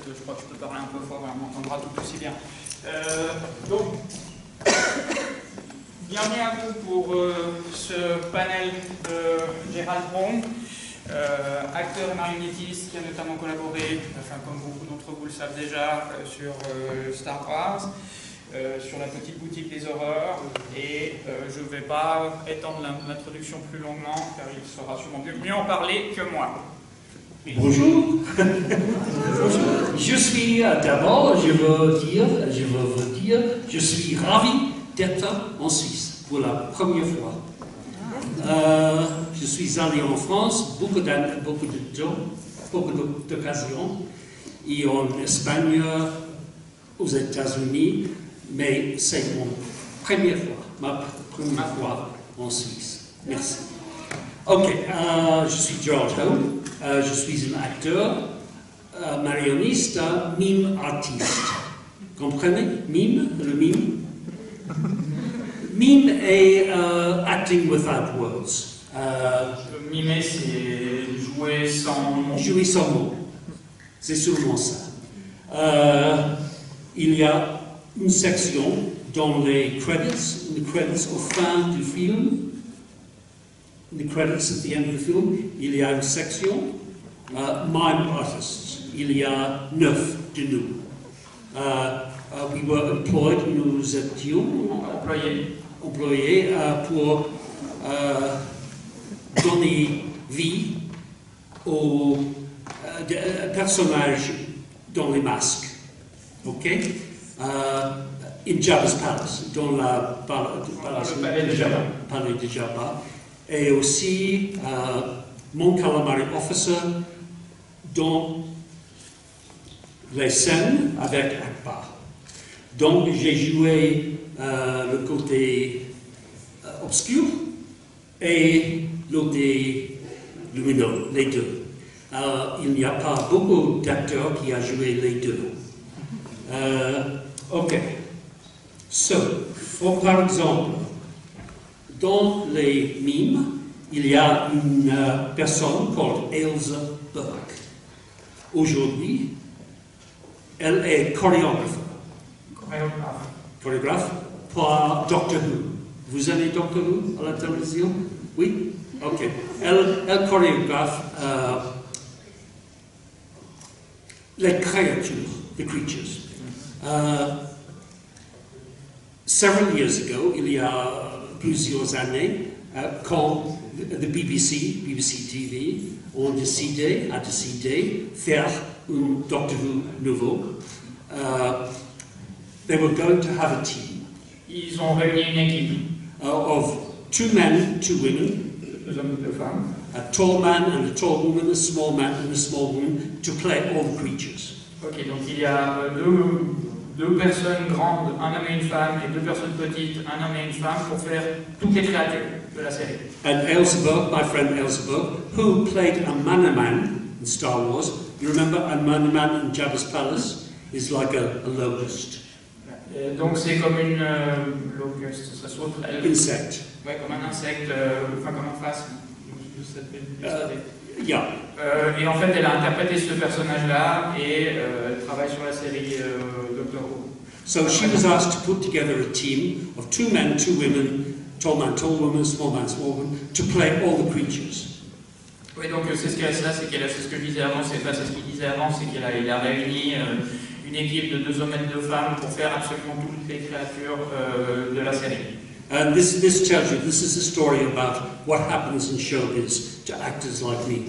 je crois que je peux parler un peu fort, on m'entendra tout aussi bien. Donc, bienvenue à vous pour ce panel de Gérald Bronn, acteur et marionnettiste qui a notamment collaboré, enfin comme beaucoup d'entre vous le savent déjà, sur Star Wars, sur la petite boutique des horreurs, et je ne vais pas étendre l'introduction plus longuement car il saura sûrement mieux en parler que moi. Bonjour. Je suis d'abord, je veux vous dire, je suis ravi d'être en Suisse pour la première fois. Je suis allé en France beaucoup d'occasions, et en Espagne, aux États-Unis, mais c'est ma première fois en Suisse. Merci. Ok, je suis George Ho. Je suis un acteur, marionniste, mime artiste. Comprenez? Mime, le mime. Mime est acting without words. Mimer, c'est jouer sans mots. Jouer sans mots. C'est seulement ça. Il y a une section dans les credits au fin du film. The credits at the end of the film, il y a une section mime artists. Il y a 9 de nous. We were employed, nous étions employés pour donner vie aux personnages dans les masques. Ok? In Jabba's Palace, dans le palais de Jabba. Et aussi Mon Calamari Officer dans les scènes avec Akbar. Donc j'ai joué le côté obscur et le côté lumineux, les deux. Il n'y a pas beaucoup d'acteurs qui ont joué les deux. Ok. Par exemple, dans les mimes, il y a une personne appelée Elsa Burke. Aujourd'hui, elle est chorégraphe pour Doctor Who. Vous avez Doctor Who à la télévision? Oui? Ok. Elle chorégraphe les créatures, the creatures. Several years ago, il y a plusieurs années, quand the BBC TV, a décidé faire un Doctor Who nouveau. They were going to have a team. Ils ont réuni une équipe. Of 2 men, 2 women. 2 hommes et 2 femmes. A tall man and a tall woman, a small man and a small woman, to play all the creatures. Ok, donc il y a deux personnes grandes, un homme et une femme, et 2 personnes petites, un homme et une femme, pour faire toutes les créatures de la série. And Elsa Burke, my friend Elsa Burke, who played a Manaman in Star Wars. You remember a Manaman in Jabba's palace is like a locust. Donc c'est comme une locust, ça saute. Insect. Ouais, comme un insecte, enfin comme un phasme. Yeah. Et en fait, elle a interprété ce personnage-là et elle travaille sur la série Doctor Who. So she was asked to put together a team of 2 men, 2 women, tall man, tall woman, small man, small woman, to play all the creatures. Oui, donc c'est ce qu'elle a, c'est ce que je disais avant, c'est ce qu'il disait avant, c'est qu'il a réuni une équipe de 2 hommes et 2 femmes pour faire absolument toutes les créatures de la série. And this tells you, this is a story about what happens in showbiz to actors like me.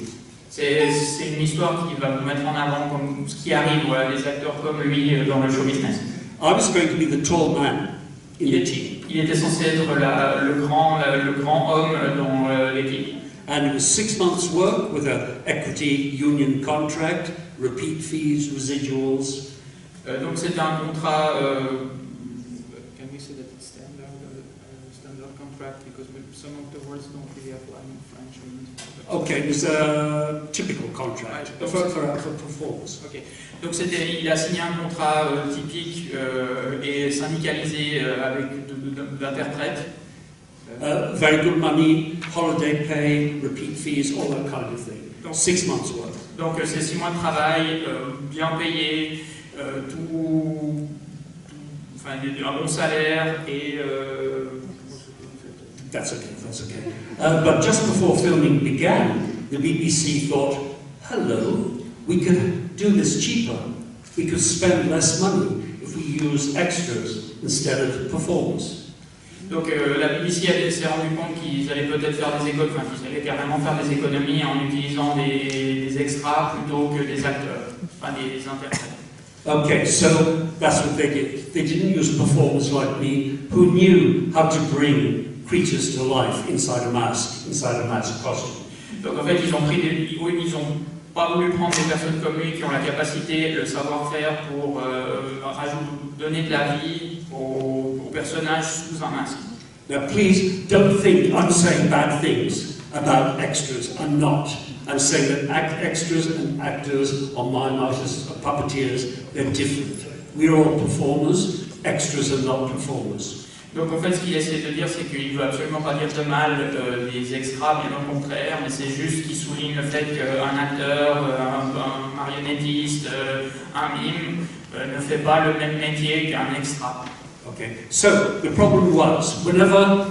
C'est une histoire qui va vous mettre en avant comme ce qui arrive, voilà, des acteurs comme lui dans le show business. I was going to be the tall man in the team. Il était censé être le grand homme dans l'équipe. And it was 6 months' work with an equity union contract, repeat fees, residuals. Donc c'était un contrat. Can we say that it's standard contract because some of the words don't really apply in French. Okay, it was a typical contract for performance. Okay. Donc il a signé un contrat typique et syndicalisé avec d'interprètes. Very good money, holiday pay, repeat fees, all that kind of thing. 6 months' worth. Donc c'est 6 mois de travail, bien payé, enfin, un bon salaire et... That's okay. But just before filming began, the BBC thought, hello, we could do this cheaper. We could spend less money if we use extras instead of performers. Donc la BBC s'est rendu compte qu'ils allaient peut-être faire des économies, enfin qu'ils allaient carrément faire des économies en utilisant des extras plutôt que des acteurs, enfin des interprètes. Okay, so that's what they did. They didn't use performers like me, who knew how to bring creatures to life inside a mask costume. Donc en fait, ils ont pas voulu prendre des personnes comme lui qui ont la capacité, le savoir-faire pour donner de la vie aux personnages sous un masque. Now please don't think I'm saying bad things about extras. I'm not. I'm saying that extras and actors or mime artists or puppeteers, they're different. We're all performers, extras are not performers. Donc en fait, ce qu'il essaie de dire, c'est qu'il ne veut absolument pas dire de mal des extras, bien au contraire, mais c'est juste qu'il souligne le fait qu'un acteur, un marionnettiste, un mime ne fait pas le même métier qu'un extra. Okay, so the problem was, whenever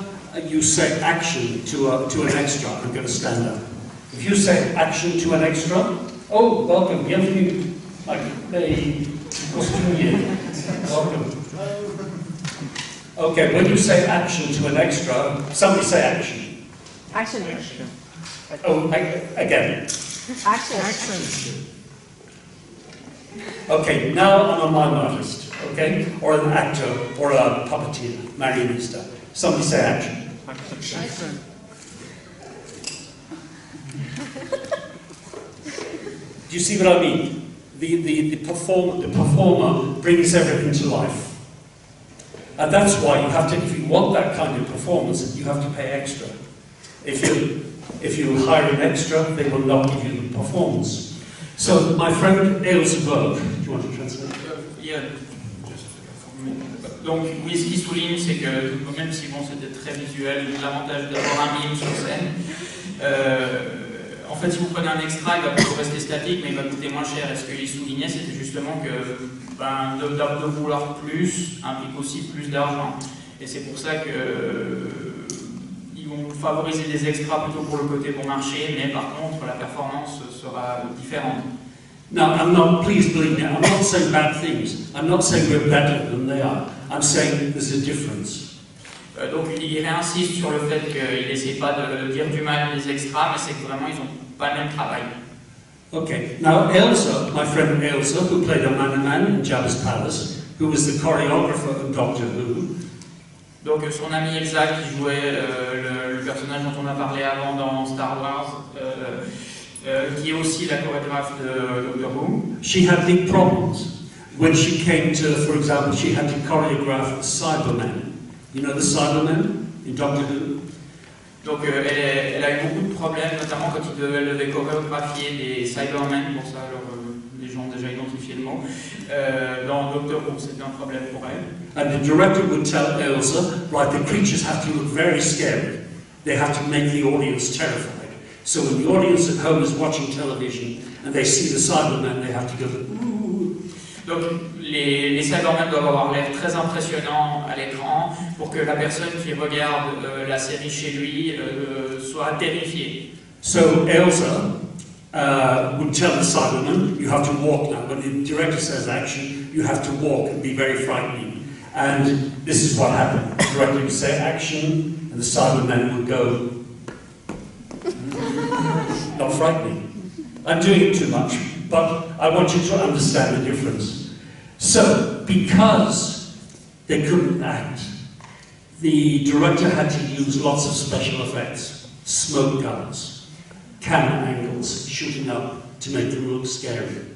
you say action to an extra, I'm going to stand up. If you say action to an extra, oh, welcome, bienvenue, like the costumier, welcome. Okay, when you say action to an extra, somebody say action. Action. Oh, again. Action. Okay, now I'm a mime artist, okay? Or an actor, or a puppeteer, marionista. Somebody say action. Action. Do you see what I mean? The performer brings everything to life. And that's why you have to, if you want that kind of performance, you have to pay extra. If you hire an extra, they will not give you the performance. So my friend Ailsa Berg, do you want to translate? Donc oui, ce qu'il souligne, c'est que même si bon, c'était très visuel, l'avantage d'avoir un mime sur scène, en fait, si vous prenez un extra, il va plutôt rester statique, mais il va coûter moins cher. Et ce qu'il soulignait, c'était justement que de vouloir plus implique aussi plus d'argent. Et c'est pour ça qu'ils vont favoriser des extras plutôt pour le côté bon marché, mais par contre, la performance sera différente. Now, please believe me, I'm not saying bad things. I'm not saying we're better than they are. I'm saying there's a difference. Donc il réinsiste sur le fait qu'il n'essaie pas de dire du mal des extras, mais c'est que vraiment ils n'ont pas le même travail. Okay, now Ailsa, my friend Ailsa, who played a man in Jabba's palace, who was the choreographer of Doctor Who. Donc son amie Elsa qui jouait le personnage dont on a parlé avant dans Star Wars, qui est aussi la chorégraphe de Doctor Who. She had big problems when she came to, for example, she had to choreograph Cybermen. You know the Cybermen in Doctor Who? Donc elle a eu beaucoup de problèmes, notamment quand elle devait chorégraphier des Cybermen, pour ça alors, les gens ont déjà identifié le mot. Dans Doctor Who, c'était un problème pour elle. And the director would tell Ailsa, right, the creatures have to look very scary. They have to make the audience terrified. So when the audience at home is watching television and they see the Cybermen, they have to go, ooh. Donc les Cybermen doivent avoir l'air très impressionnant à l'écran pour que la personne qui regarde la série chez lui soit terrifiée. So Ailsa would tell the Cybermen, you have to walk now. When the director says action, you have to walk and be very frightening. And this is what happened. The director would say action, and the Cybermen would go, not frightening. I'm doing it too much, but I want you to understand the difference. So, because they couldn't act, the director had to use lots of special effects, smoke guns, camera angles, shooting up to make them look scary.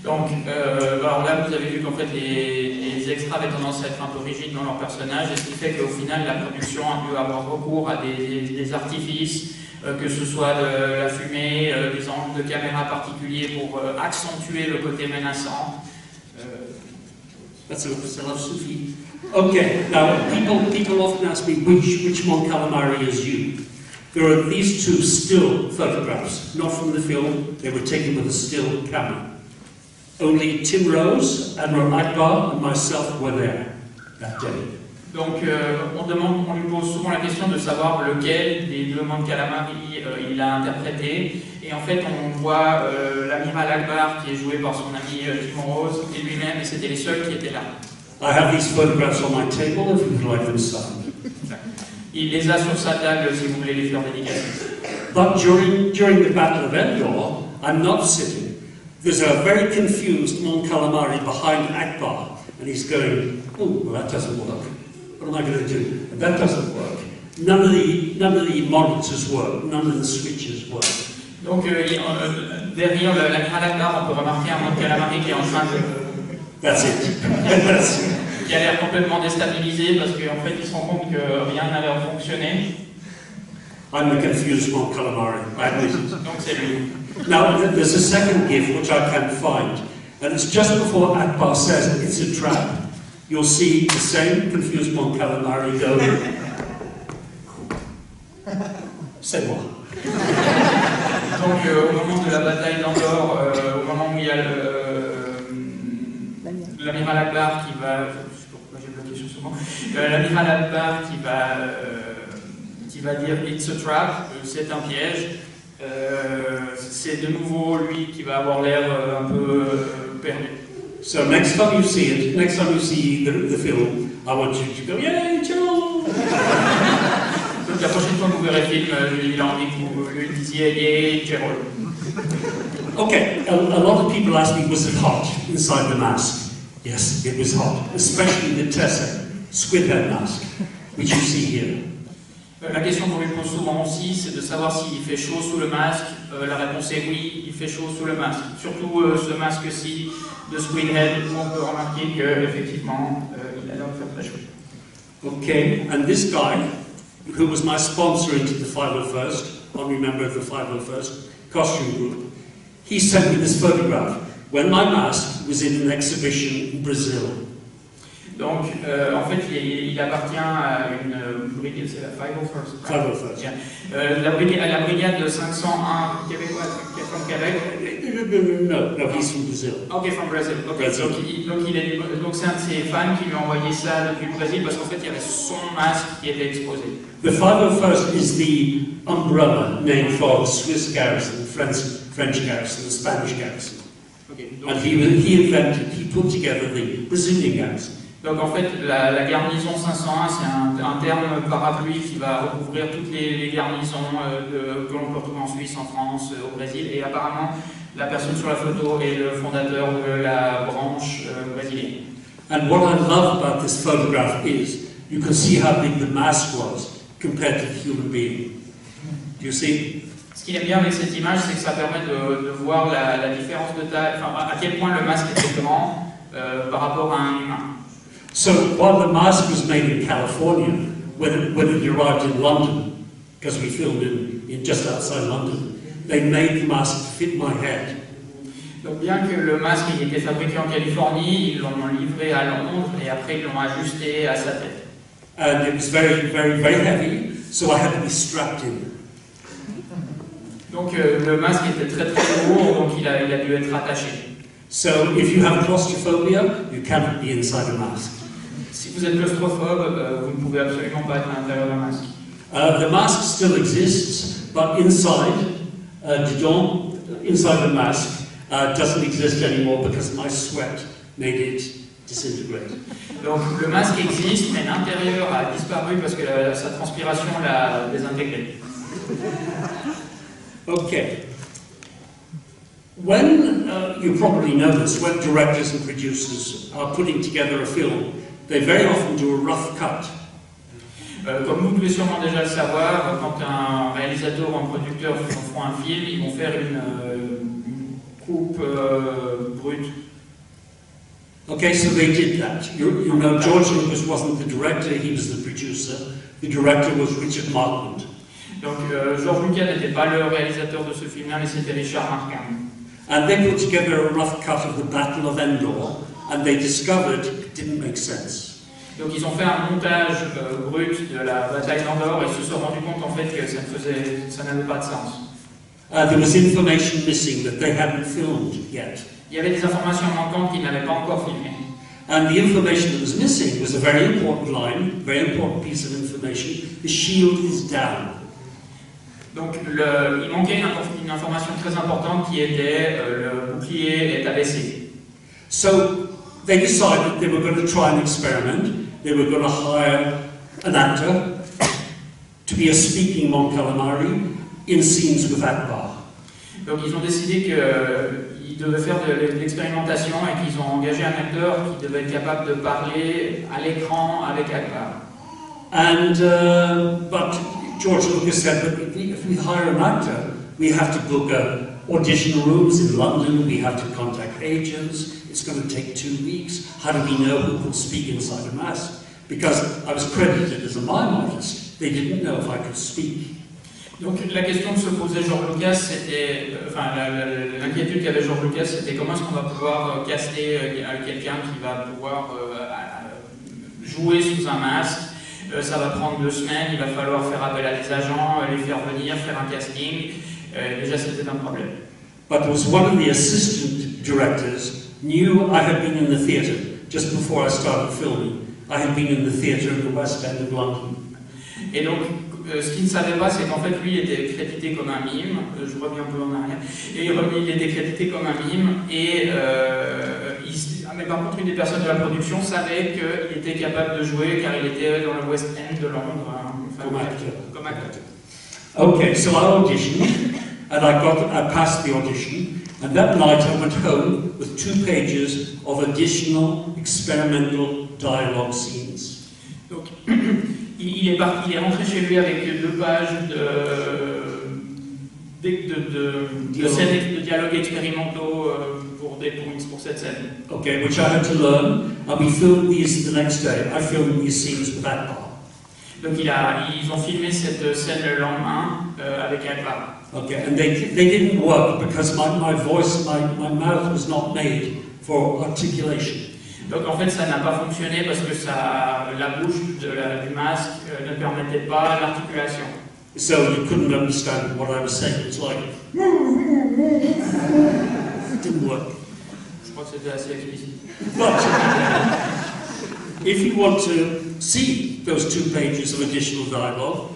Donc, alors là, vous avez vu qu'en fait, les extras avaient tendance à être un peu rigides dans leur personnage, et ce qui fait qu'au final, la production a pu avoir recours à des artifices, que ce soit de la fumée, des angles de caméra particuliers pour accentuer le côté menaçant. That's a lot of Okay, now people often ask me which Mon Calamari is you. there are these two still photographs, not from the film, they were taken with a still camera. Only Tim Rose, Admiral Akbar, and myself were there that day. Donc on lui pose souvent la question de savoir lequel des deux mondes Calamari il a interprété. Et en fait on voit l'amiral Akbar qui est joué par son ami Tim Rose et lui-même, et c'était les seuls qui étaient là. I have these photographs on my table if you would like them signed. Il les a sur sa table si vous voulez les faire dédicacer. But during the Battle of Endor, I'm not sitting. There's a very confused Mon Calamari behind Akbar, and he's going, oh, well, that doesn't work. What am I going to do? And that doesn't work. None of the monitors work. None of the switches work. Donc derrière l'amiral Akbar, on peut remarquer un Mon Calamari qui est en train de... That's it. qui a l'air complètement déstabilisé parce qu'en fait il se rend compte que rien n'a l'air de fonctionner. I'm the confused Mon Calamari. I admit it. Donc c'est lui. Now, there's a second GIF which I can't find, and it's just before Akbar says it's a trap. You'll see the same confused Mon Calamari go. C'est moi. Donc au moment de la bataille d'Andorre, au moment où il y a l'amiral Akbar qui va, je sais pas pourquoi j'ai bloqué sur ce mot, l'amiral Akbar qui va dire it's a trap, c'est un piège. C'est de nouveau lui qui va avoir l'air un peu perdu. So next time you see it, next time you see the film, I want you to go, yay, Joe! Donc la prochaine fois que vous verrez le film, il a envie que vous lui disiez yay, Gerald. Okay, a lot of people ask me, was it hot inside the mask? Yes, it was hot, especially the Tessa squid-head mask, which you see here. La question qu'on lui pose souvent aussi, c'est de savoir s'il fait chaud sous le masque. La réponse est oui, il fait chaud sous le masque. Surtout ce masque-ci de Squidhead, où on peut remarquer qu'effectivement, il a l'air de faire très chaud. Okay, and this guy, who was my sponsor into the 501st, honorary member of the 501st costume group, he sent me this photograph when my mask was in an exhibition in Brazil. Donc, en fait, il appartient à une brigade, c'est la 501st. 501st. Yeah. La brigade 501 québécoise, qui est from Québec. No, he's from Brazil. Ok, from Brazil. Okay. Brazil. Donc c'est un de ses fans qui lui a envoyé ça depuis le Brésil parce qu'en fait, il y avait son masque qui était exposé. The 501st is the umbrella name for the Swiss garrison, the French garrison, the Spanish garrison. Okay. And he put together the Brazilian garrison. Donc en fait, la garnison 501, c'est un terme parapluie qui va recouvrir toutes les garnisons que l'on peut retrouver en Suisse, en France, au Brésil. Et apparemment, la personne sur la photo est le fondateur de la branche brésilienne. And what I love about this photograph is you can see how big the mask was compared to the human being. Do you see? Ce qu'il aime bien avec cette image, c'est que ça permet de voir la différence de taille, enfin à quel point le masque était grand par rapport à un humain. So while the mask was made in California, when it arrived in London, because we filmed in just outside London, they made the mask to fit my head. Donc bien que le masque ait été fabriqué en Californie, ils l'ont livré à Londres et après ils l'ont ajusté à sa tête. And it was very, very, very heavy, so I had to be strapped in. Donc le masque était très très lourd, donc il a dû être attaché. So if you have claustrophobia, you cannot be inside a mask. Si vous êtes claustrophobe, vous ne pouvez absolument pas être à l'intérieur d'un masque. The mask still exists, but inside the mask doesn't exist anymore because my sweat made it disintegrate. Donc le masque existe, mais l'intérieur a disparu parce que sa transpiration l'a désintégré. Okay. When, you probably know this, when directors and producers are putting together a film, they very often do a rough cut. Comme vous devez sûrement déjà le savoir, quand un réalisateur ou un producteur font un film, ils vont faire une coupe brute. Okay, so they did that. You know, George Lucas wasn't the director, he was the producer. The director was Richard Marquand. Donc George Lucas n'était pas le réalisateur de ce film-là, mais c'était Richard Marquand. And they put together a rough cut of the Battle of Endor, and they discovered it didn't make sense. Donc ils ont fait un montage brut de la bataille d'Andorre et se sont rendus compte en fait que ça n'avait pas de sens. There was information missing that they hadn't filmed yet. Il y avait des informations manquantes qu'ils n'avaient pas encore filmées. And the information that was missing was a very important line, very important piece of information. The shield is down. Donc il manquait une information très importante qui était le bouclier est abaissé. So they decided they were going to try an experiment. They were going to hire an actor to be a speaking Mon Calamari in scenes with Akbar. Donc ils ont décidé qu'ils devaient faire de l'expérimentation et qu'ils ont engagé un acteur qui devait être capable de parler à l'écran avec Akbar. And but George Lucas said, but if we hire an actor, we have to book audition rooms in London, we have to contact agents, it's going to take 2 weeks. How do we know who could speak inside a mask? Because I was credited as a mime artist, they didn't know if I could speak. Donc la question que se posait George Lucas, c'était, l'inquiétude qu'avait George Lucas, c'était comment est-ce qu'on va pouvoir caster quelqu'un qui va pouvoir jouer sous un masque. Ça va prendre 2 semaines, il va falloir faire appel à des agents, les faire venir, faire un casting. Déjà c'était un problème. But there was one of the assistant directors knew I had been in the theatre just before I started filming. I had been in the theatre in the West End of London. Et donc, ce qu'il ne savait pas, c'est qu'en fait, lui était crédité comme un mime. Je reviens un peu en arrière. Et il était crédité comme un mime. Mais par contre, une des personnes de la production savait qu'il était capable de jouer car il était dans le West End de Londres. Comme acteur. Okay, so I auditioned, and I passed the audition. And that night I went home with 2 pages of additional experimental dialogue scenes. Donc, il est rentré chez lui avec 2 pages de scènes de dialogues expérimentaux pour cette scène. Okay, which I had to learn, and we filmed these the next day. I filmed these scenes with Akbar. Donc ils ont filmé cette scène le lendemain avec Akbar. Okay, and they didn't work because my voice, my mouth was not made for articulation. Donc en fait ça n'a pas fonctionné parce que la bouche du masque ne permettait pas l'articulation. So you couldn't understand what I was saying. It's like it didn't work. Je crois que c'était assez explicite. But if you want to see those 2 pages of additional dialogue,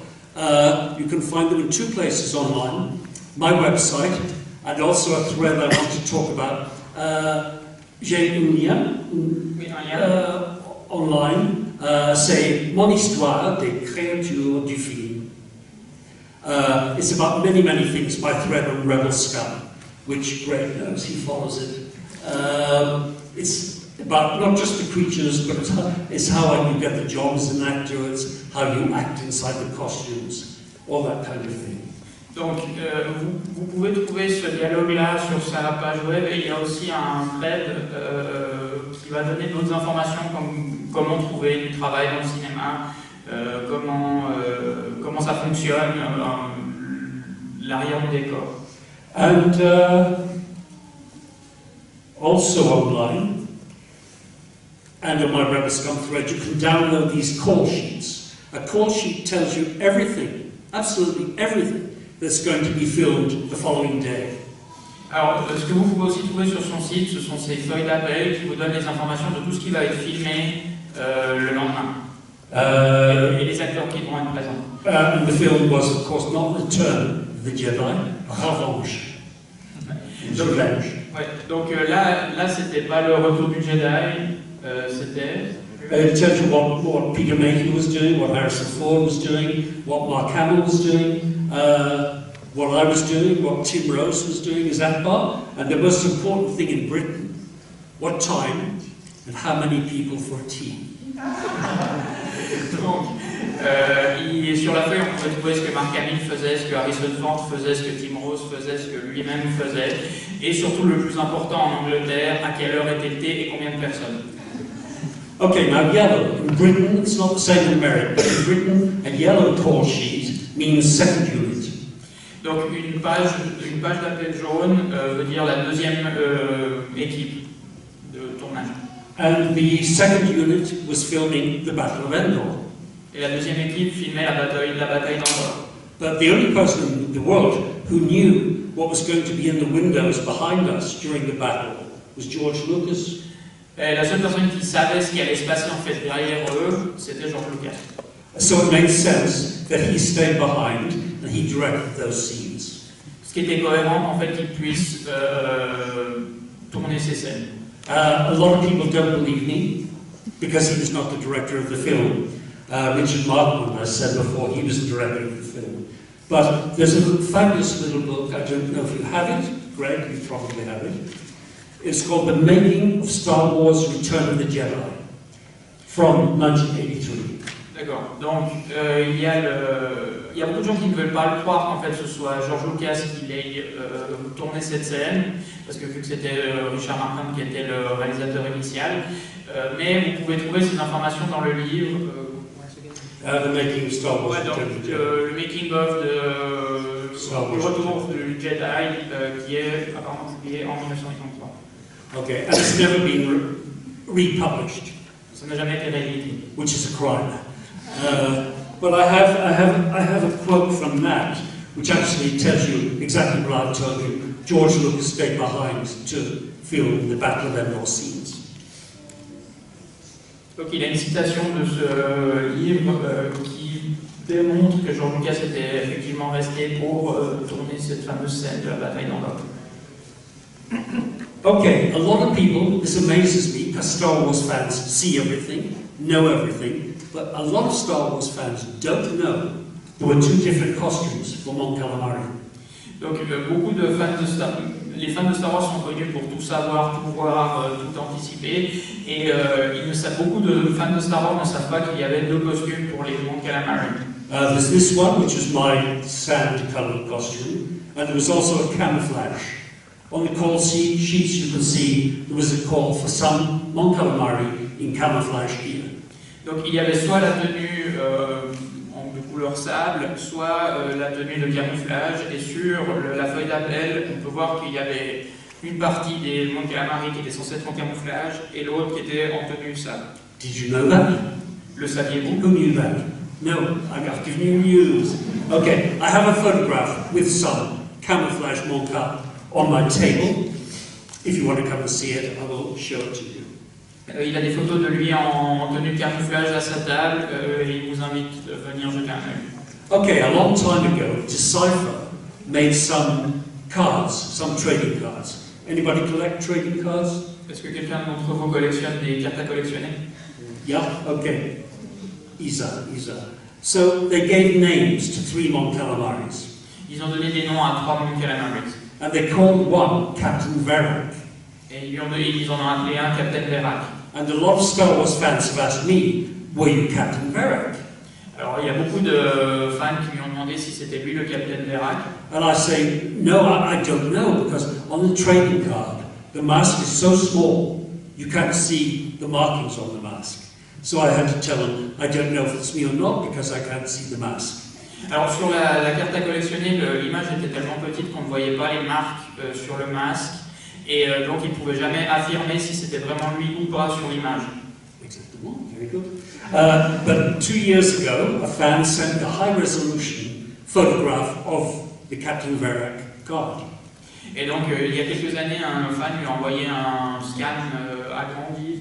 you can find them in 2 places online. My website, and also a thread I want to talk about. J'ai un lien online, c'est Mon histoire des créatures du film. It's about many things. My thread on Rebel Scum, which Greg knows, he follows it. It's about not just the creatures, but it's how you get the job as an actor, it's how you act inside the costumes, all that kind of thing. Donc, vous pouvez trouver ce dialogue-là sur sa page web et il y a aussi un thread qui va donner d'autres informations comme comment trouver du travail dans le cinéma, comment ça fonctionne, l'arrière du décor. And also online, and on my Rebel Scum thread, you can download these call sheets. A call sheet tells you everything, absolutely everything, that's going to be filmed the following day. Alors, ce que vous pouvez aussi trouver sur son site, ce sont ces feuilles d'appel qui vous donnent les informations de tout ce qui va être filmé le lendemain. Et les acteurs qui vont être présents. And the film was, of course, not Return of the Jedi, Revanche. Revenge. Ouais, donc là c'était pas le retour du Jedi, c'était... It tells you what Peter Mayhew was doing, what Harrison Ford was doing, what Mark Hamill was doing, what I was doing, what Tim Rose was doing as Akbar, and the most important thing in Britain, what time and how many people for tea. Donc, sur la feuille, on pouvait trouver ce que Mark Hamill faisait, ce que Harrison Ford faisait, ce que Tim Rose faisait, ce que lui-même faisait, et surtout le plus important en Angleterre, à quelle heure était le thé et combien de personnes. Okay, now yellow. In Britain, it's not the same in America, but in Britain, a yellow call sheet means second unit. Donc une page d'appel jaune veut dire la deuxième équipe de tournage. And the second unit was filming the Battle of Endor. Et la deuxième équipe filmait la bataille d'Endor. But the only person in the world who knew what was going to be in the windows behind us during the battle was George Lucas. Et la seule personne qui savait ce qui allait se passer en fait derrière eux, c'était George Lucas. So it made sense that he stayed behind and he directed those scenes. Ce qui était cohérent en fait qu'il puisse tourner ces scènes. A lot of people don't believe me because he was not the director of the film. Richard Markman, as I said before, he was the director of the film. But there's a fabulous little book, I don't know if you have it, Greg, you probably have it. It's called The Making of Star Wars Return of the Jedi, from 1983. D'accord. Donc, il y a beaucoup de gens qui ne veulent pas le croire qu'en fait ce soit George Lucas qui ait tourné cette scène, parce que vu que c'était Richard Markham qui était le réalisateur initial, mais vous pouvez trouver ces informations dans le livre. The Making of Star Wars Ouais, donc, Return of the Jedi. le making of du retour du Jedi qui est apparemment publié en 1983. Okay, and it's never been republished, Ça n'a jamais été réédité. which is a crime. But I have a quote from Matt, which actually tells you exactly what I've told you. George Lucas stayed behind to film the Battle of Endor scenes. Donc il y a une citation de ce livre qui démontre que George Lucas était effectivement resté pour tourner cette fameuse scène de la bataille d'Endor. Okay, a lot of people, this amazes me, because Star Wars fans see everything, know everything, but a lot of Star Wars fans don't know there were two different costumes for Mon Calamari. Donc beaucoup de fans de les fans de Star Wars sont connus pour tout savoir, tout voir, tout anticiper, et beaucoup de fans de Star Wars ne savent pas qu'il y avait deux costumes pour les Mon Calamari. There's this one, which was my sand-colored costume, and there was also a camouflage. On the call sheets you can see there was a call for some Mon Calamari in camouflage gear. Donc il y avait soit la tenue de couleur sable, soit la tenue de camouflage, et sur la feuille d'appel, on peut voir qu'il y avait une partie des Mon Calamari qui était censée être en camouflage, et l'autre qui était en tenue sable. Did you know that? Le saviez-vous? Who knew that? No, I've given you news. Okay, I have a photograph with some camouflage Mon Cal on my table. If you want to come and see it, I will show it to you. Il a des photos de lui en tenue de camouflage à sa table, et il vous invite à venir jeter un œil. Okay, a long time ago, Decipher made some cards, some trading cards. Anybody collect trading cards? Est-ce que quelqu'un d'entre vous collectionne des cartes à collectionner? Yeah, okay. Isa. So they gave names to 3 Mon Calamaris. Ils ont donné des noms à 3 Mon Calamaris. And they called one Captain Verac. Et ils en ont appelé un Captain Verac. And a lot of Star Wars fans have asked me, were you Captain Verac? Alors il y a beaucoup de fans qui lui ont demandé si c'était lui le Captain Verac. And I say, no, I don't know, because on the trading card, the mask is so small, you can't see the markings on the mask. So I had to tell them, I don't know if it's me or not, because I can't see the mask. Alors sur la carte à collectionner, l'image était tellement petite qu'on ne voyait pas les marques sur le masque, et donc il ne pouvait jamais affirmer si c'était vraiment lui ou pas sur l'image. Exactement, very good. But 2 years ago, a fan sent a high-resolution photograph of the Captain Verac card. Et donc il y a quelques années, un fan lui a envoyé un scan agrandi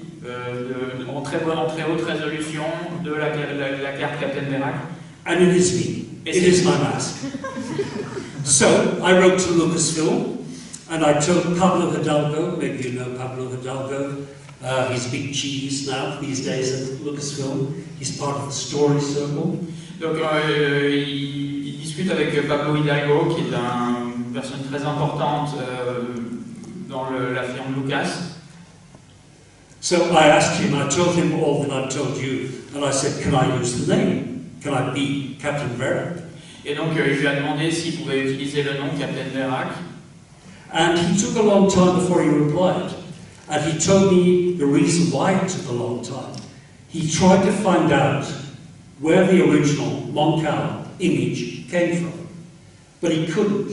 en très haute résolution de la carte Captain Verac. And it is me. It is my mask. So I wrote to Lucasfilm, and I told Pablo Hidalgo, maybe you know Pablo Hidalgo, he's big cheese now these days at Lucasfilm. He's part of the story circle. Donc il discute avec Pablo Hidalgo, qui est une personne très importante dans la firme Lucas. So I asked him, I told him all that I told you, and I said, can I use the name? Can I be Captain Verac? Et donc il lui a demandé s'il pouvait utiliser le nom Captain Verac. And he took a long time before he replied. And he told me the reason why it took a long time. He tried to find out where the original Mon Cal image came from. But he couldn't,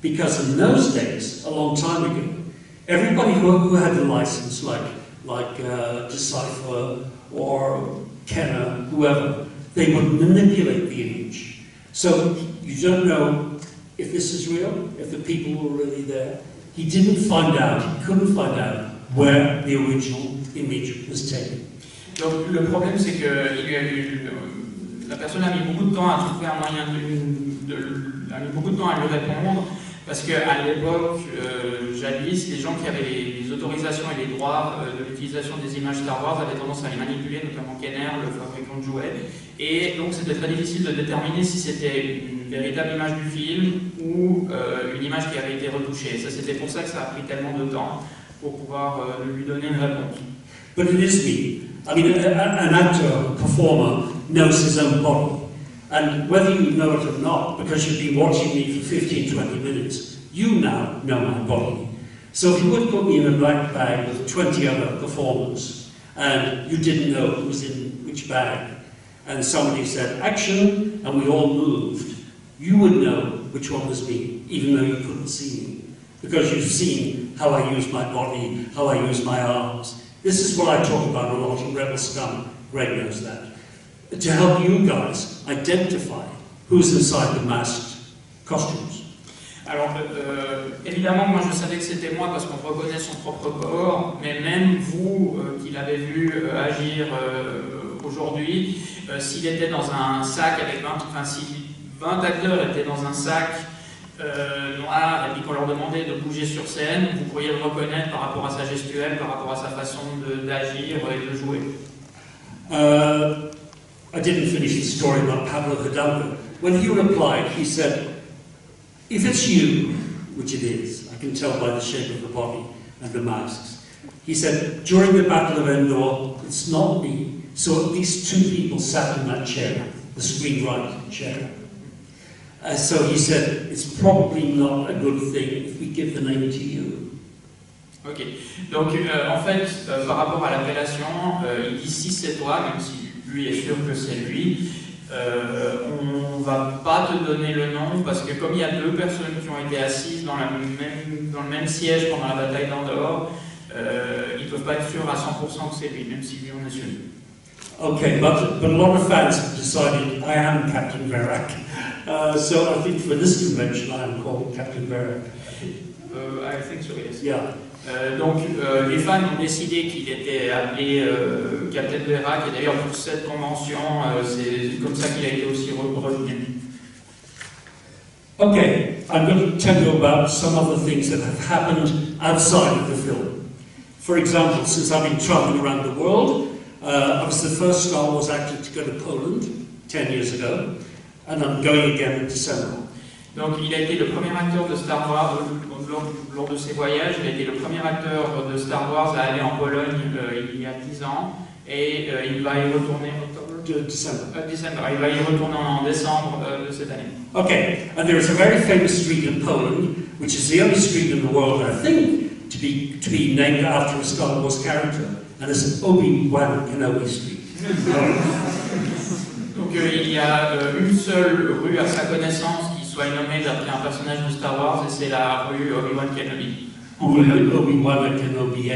because in those days, a long time ago, everybody who had a license, like like Decipher or Kenner, whoever, they would manipulate the image. So you don't know if this is real, if the people were really there. He didn't find out, he couldn't find out where the original image was taken. Donc le problème c'est que la personne a mis beaucoup de temps à trouver un moyen a mis beaucoup de temps à lui répondre, parce qu'à l'époque, jadis, les gens qui avaient les autorisations et les droits de l'utilisation des images Star Wars avaient tendance à les manipuler, notamment Kenner, le fabricant de jouets, et donc c'était très difficile de déterminer si c'était une véritable image du film ou une image qui avait été retouchée. Ça, c'était pour ça que ça a pris tellement de temps pour pouvoir lui donner une réponse. But it is me. I mean, an actor, a performer, knows his own body. And whether you know it or not, because you've been watching me for 15, 20 minutes, you now know my body. So if you would put me in a black bag with 20 other performers, and you didn't know who was in which bag, and somebody said, action, and we all moved, you would know which one was me, even though you couldn't see me. Because you've seen how I use my body, how I use my arms. This is what I talk about a lot in Rebel Scum. Greg knows that. To help you guys identify who's inside the masked costumes. Alors, évidemment, moi je savais que c'était moi parce qu'on reconnaît son propre corps, mais même vous, qui l'avez vu agir aujourd'hui, s'il était dans un sac avec 20, enfin si 20 acteurs étaient dans un sac noir et puis qu'on leur demandait de bouger sur scène, vous pourriez le reconnaître par rapport à sa gestuelle, par rapport à sa façon d'agir et de jouer. I didn't finish the story about Pablo Hidalgo. When he replied, he said, if it's you, which it is, I can tell by the shape of the body and the masks, he said, during the Battle of Endor, it's not me, so at least two people sat in that chair, the screenwriting chair. So he said, it's probably not a good thing if we give the name to you. Ok, donc en fait, par rapport à l'appellation, il dit si c'est toi, même si lui est sûr que c'est lui, on va pas te donner le nom parce que comme il y a deux personnes qui ont été assises dans le même siège pendant la bataille d'Andorre, ils peuvent pas être sûrs à 100% que c'est lui, même si lui en est sûr. Okay, but a lot of fans have decided I am Captain Verac. So I think for this convention I am called Captain Verac. I think so, yes. Yeah. Donc les fans ont décidé qu'il était appelé Captain Verac, et d'ailleurs pour cette convention, c'est comme ça qu'il a été aussi retenu. Okay, I'm going to tell you about some other things that have happened outside of the film. For example, since I've been traveling around the world, I was the first Star Wars actor to go to Poland 10 years ago, and I'm going again in December. Donc il a été le premier acteur de Star Wars, lors de ses voyages, il a été le premier acteur de Star Wars à aller en Pologne il y a 10 ans, et il va y retourner en octobre. Il va y retourner en décembre de cette année. Okay, and there is a very famous street in Poland, which is the only street in the world, I think, to be named after a Star Wars character, and it's Obi-Wan Kenobi Street. Donc il y a une seule rue à sa connaissance qui soit nommée d'après un personnage de Star Wars, et c'est la rue Obi-Wan Kenobi. Obi-Wan Kenobi.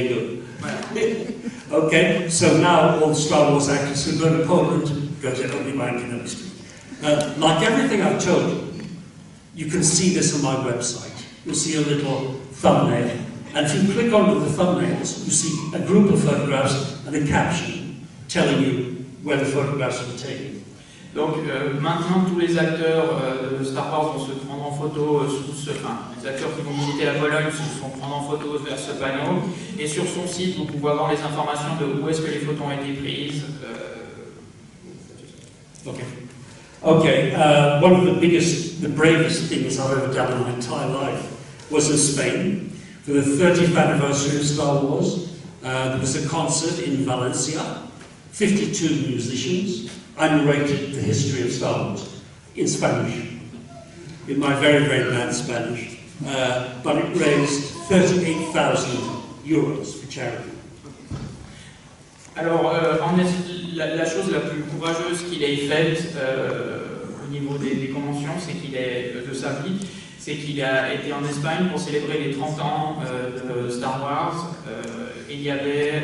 Okay, so now all the Star Wars actors who go to Poland go to Obi-Wan Kenobi Street. Like everything I've told you, you can see this on my website. You'll see a little thumbnail, and if you click onto the thumbnails, you see a group of photographs and a caption telling you where the photographs were taken. Donc maintenant tous les acteurs de Star Wars vont se prendre en photo les acteurs qui vont visiter la Pologne se vont prendre en photo vers ce panneau, et sur son site vous pouvez avoir les informations de où est-ce que les photos ont été prises. Okay, one of the biggest, the bravest things I've ever done in my entire life was in Spain for the 30th anniversary of Star Wars. There was a concert in Valencia, 52 musicians. I narrated the history of Star Wars in Spanish, in my very, very bad Spanish, but it raised 38,000 euros for charity. Alors, la chose la plus courageuse qu'il ait faite au niveau des conventions, c'est qu'il est de sa vie, c'est qu'il a été en Espagne pour célébrer les 30 ans de Star Wars. Et il y avait...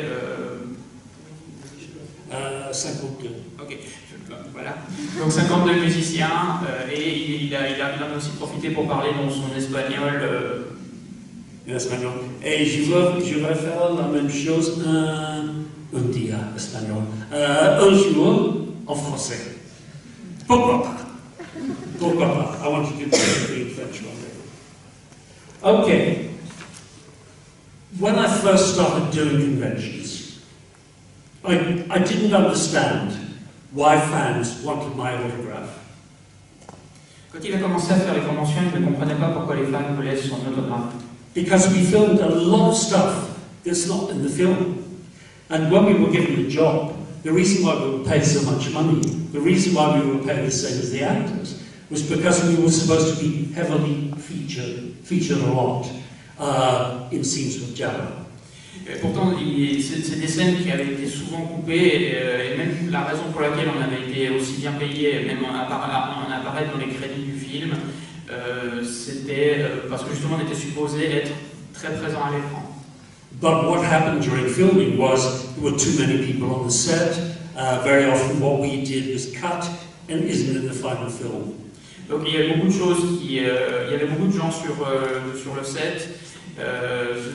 52. Ok, voilà. Donc 52 musiciens, et il en a aussi profité pour parler dans son espagnol. En espagnol. Et je vais faire la même chose un dia espagnol. Un jour en français. Pourquoi pas? Pourquoi pas? I want to do something in French one day. Okay. When I first started doing conventions, I didn't understand why fans wanted my autograph. Quand il a commencé à faire les conventions, il ne comprenait pas pourquoi les fans voulaient son autographe. Because we filmed a lot of stuff that's not in the film. And when we were given the job, the reason why we were paid so much money, the reason why we were paid the same as the actors, was because we were supposed to be heavily featured a lot in scenes with Jabba. Et pourtant, c'est des scènes qui avaient été souvent coupées, et même la raison pour laquelle on avait été aussi bien payé, même en apparaître dans les crédits du film, c'était parce que justement on était supposé être très présent à l'écran. But what happened during filming was there were too many people on the set. Very often what we did was cut and isn't in the final film. Donc il y avait beaucoup de choses il y avait beaucoup de gens sur le set,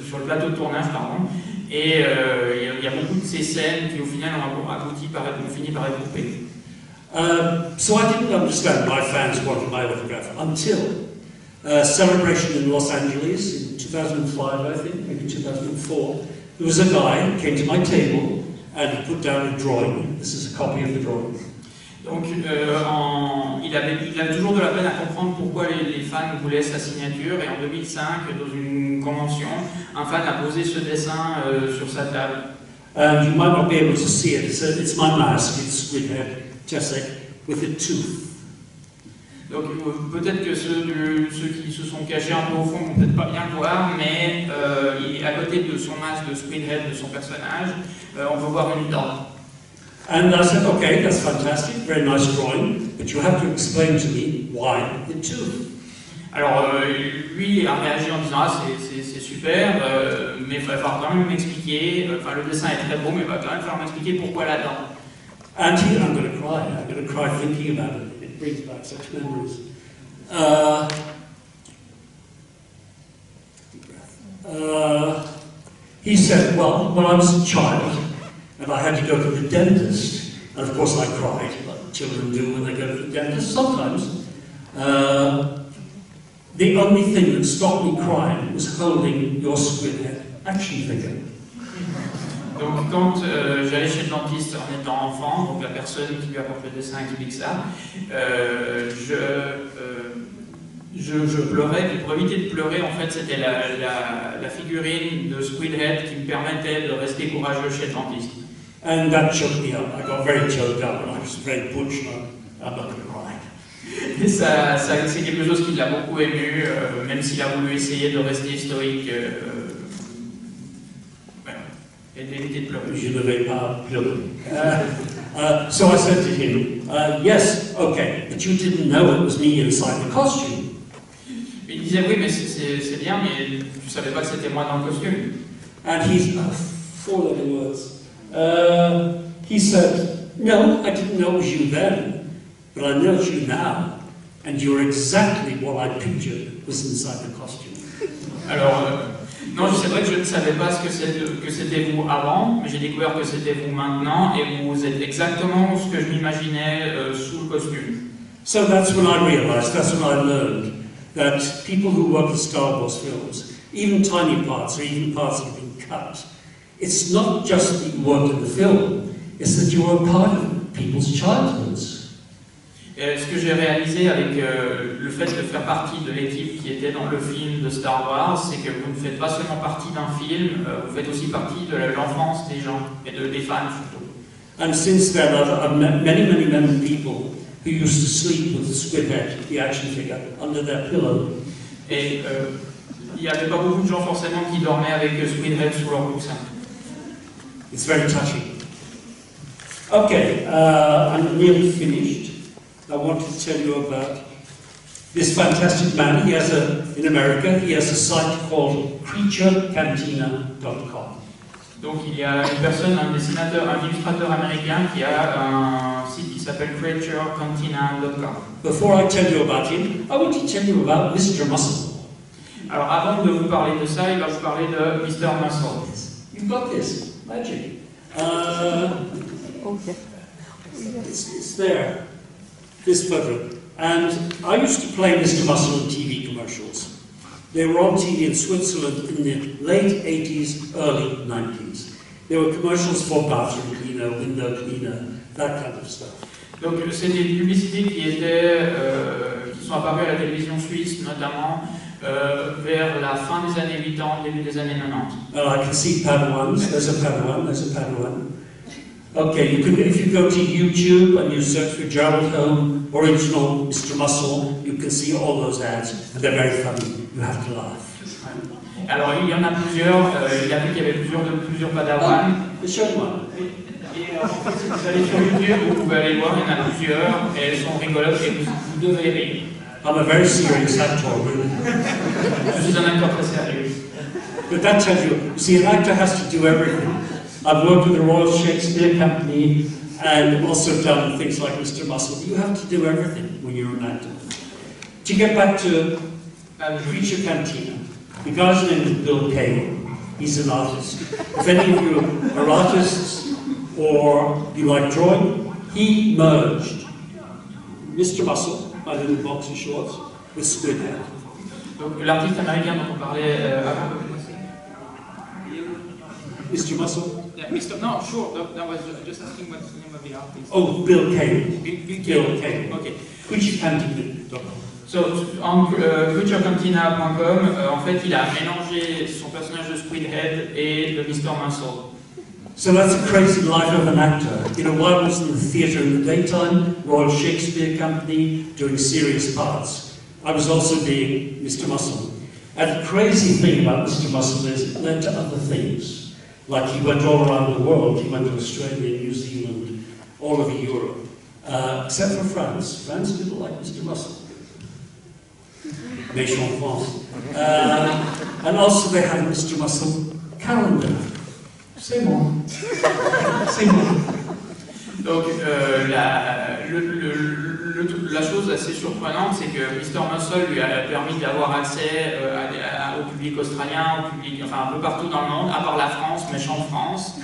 sur le plateau de tournage, pardon, et il y a beaucoup de ces scènes qui au final ont fini par être coupées. So I didn't understand why fans wanted my autograph until Celebration in Los Angeles in 2005, I think, maybe 2004. There was a guy who came to my table and he put down a drawing. This is a copy of the drawing. Donc il avait toujours de la peine à comprendre pourquoi les fans voulaient sa signature, et en 2005, dans une convention, un fan a posé ce dessin sur sa table. And you might not be able to see it. It's my mask. It's with Jessic with a tooth. Donc peut-être que ceux qui se sont cachés un peu au fond vont peut-être pas bien le voir, mais à côté de son masque de Squidhead, de son personnage, on peut voir une dent. And I said, okay, that's fantastic, very nice drawing, but you have to explain to me why the tooth. Alors lui a réagi en disant c'est super, mais il va falloir quand même m'expliquer, enfin le dessin est très beau, mais il va quand même falloir m'expliquer pourquoi la dent. And I'm going to cry thinking about it. It brings back such memories. He said, well, when I was a child, and I had to go to the dentist, and of course I cried, like children do when they go to the dentist sometimes. The only thing that stopped me crying was holding your Squidhead action figure. Donc quand j'allais chez le dentiste en étant enfant, donc la personne qui lui apporte le dessin explique ça, je pleurais, mais pour éviter de pleurer, en fait c'était la figurine de Squidhead qui me permettait de rester courageux chez le dentiste. And that choked me up. I got very choked up and I was very butch. I'm not going to cry. Et ça c'est quelque chose qui l'a beaucoup ému, même s'il a voulu essayer de rester stoïque. Et d'éviter de pleurer. Je ne vais pas pleurer. So I said to him, yes, okay, but you didn't know it was me inside the costume. Il disait oui, mais c'est bien, mais tu savais pas que c'était moi dans le costume. And he's, four little words. He said, no, I didn't know it was you then, but I know it's you now, and you're exactly what I pictured was inside the costume. Alors, non, c'est vrai que je ne savais pas que c'était vous avant, mais j'ai découvert que c'était vous maintenant, et vous êtes exactement ce que je m'imaginais sous le costume. So that's when I realized, that's when I learned that people who work at Star Wars films, even tiny parts or even parts that have been cut, it's not just that you worked in the film, it's that you were a part of people's childhoods. Et ce que j'ai réalisé avec le fait de faire partie de l'équipe qui était dans le film de Star Wars, c'est que vous ne faites pas seulement partie d'un film, vous faites aussi partie de l'enfance des gens, et des fans surtout. And since then I've met many people who used to sleep with the Squidhead, the action figure, under their pillow. Et il n'y avait pas beaucoup de gens forcément qui dormaient avec Squidhead sous leur coussin. It's very touching. Okay, I'm nearly finished. I want to tell you about This fantastic man, in America, he has a site called creaturecantina.com. Donc il y a une personne, un dessinateur, un illustrateur américain qui a un site qui s'appelle creaturecantina.com. Before I tell you about him, I want to tell you about Mr. Muscle. Alors avant de vous parler de ça, il va vous parler de Mr. Muscle. You've got this, magic. Oh, yeah. It's there, this photo. And I used to play Mr. Muscle in TV commercials. They were on TV in Switzerland in the late 80s, early 90s. There were commercials for bathroom cleaner, window cleaner, that kind of stuff. Donc c'est des publicités qui sont apparues à la télévision suisse, notamment vers la fin des années 80, début des années 90. I can see Padawans. There's a Padawan. There's a Padawan. Okay, if you go to YouTube and you search for Gerald Home original Mr. Muscle, you can see all those ads, and they're very funny. You have to laugh. Alors il y en a plusieurs. Il a vu qu'il y avait plusieurs Padawans. Show one. Et en fait, si vous allez sur YouTube, vous pouvez aller voir. Il y en a plusieurs, et elles sont rigolotes et vous devez rire. I'm a very serious actor, really. Je suis un acteur très sérieux. But that tells you, see, an actor has to do everything. I've worked with the Royal Shakespeare Company and also done things like Mr. Muscle. You have to do everything when you're an actor. To get back to Creature Cantina, the guy's name is Bill Cale. He's an artist. If any of you are artists or you like drawing, he merged Mr. Muscle, my little boxer shorts, with Squid Head. Donc l'artiste américain dont on parlait avant. Mr. Muscle? Yeah, no, sure. That was just asking what's the name of the artist. Oh, Bill Cale. Bill Cale. Okay. Creaturecantina.com. So, en creaturecantina.com, en fait, il a mélangé son personnage de Squidhead et de Mr. Muscle. So that's the crazy life of an actor. You know, I was in the theatre in the daytime, Royal Shakespeare Company, doing serious parts. I was also being Mr. Muscle. And the crazy thing about Mr. Muscle is it led to other things. Like he went all around the world. He went to Australia, New Zealand, all over Europe, except for France. France didn't like Mr. Muscle. Mais en France. And also they had a Mr. Muscle calendar. C'est moi. C'est moi. Donc la chose assez surprenante, c'est que Mr. Muscle lui a permis d'avoir accès au public australien, au public, enfin un peu partout dans le monde, à part la France, méchante France.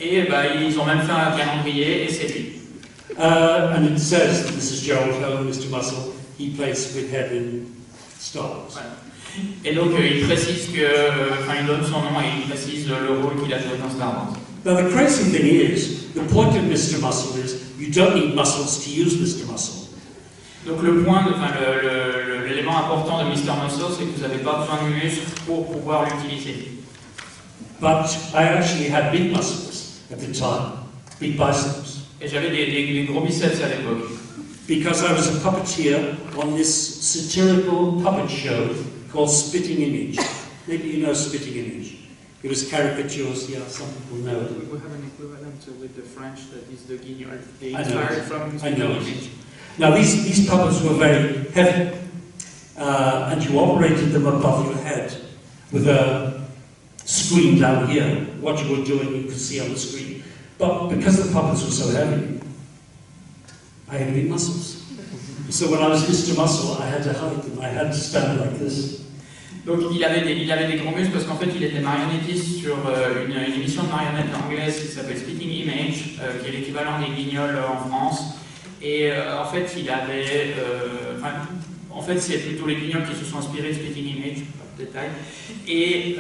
Et ils ont même fait un calendrier, et c'est lui. And it says, this is Gerald Home, Mr. Muscle, he plays Squidhead in Star Wars. Voilà. Et donc il précise que, il donne son nom et il précise le rôle qu'il a joué dans Star Wars. Now the crazy thing is, the point of Mr. Muscle is, you don't need muscles to use Mr. Muscle. Donc l'élément important de Mr. Muscle, c'est que vous n'avez pas besoin de muscles pour pouvoir l'utiliser. But I actually had big muscles at the time, big biceps. Et j'avais des gros biceps à l'époque. Because I was a puppeteer on this satirical puppet show called Spitting Image. Maybe you know Spitting Image. It was caricatures, yeah, some people know it. We have an equivalent with the French that is the guignol. They I know inspired it. from I know it. Image. Now these puppets were very heavy, and you operated them above your head with a screen down here. What you were doing you could see on the screen. But because the puppets were so heavy, I had big muscles. So when I was Mr. Muscle, I had to hide them. I had to stand like this. Donc il avait des gros muscles parce qu'en fait il était marionnettiste sur une émission de marionnettes anglaise qui s'appelle Spitting Image, qui est l'équivalent des guignols en France. Et en fait il avait, en fait c'est plutôt les guignols qui se sont inspirés de Spitting Image, pas de détail. Et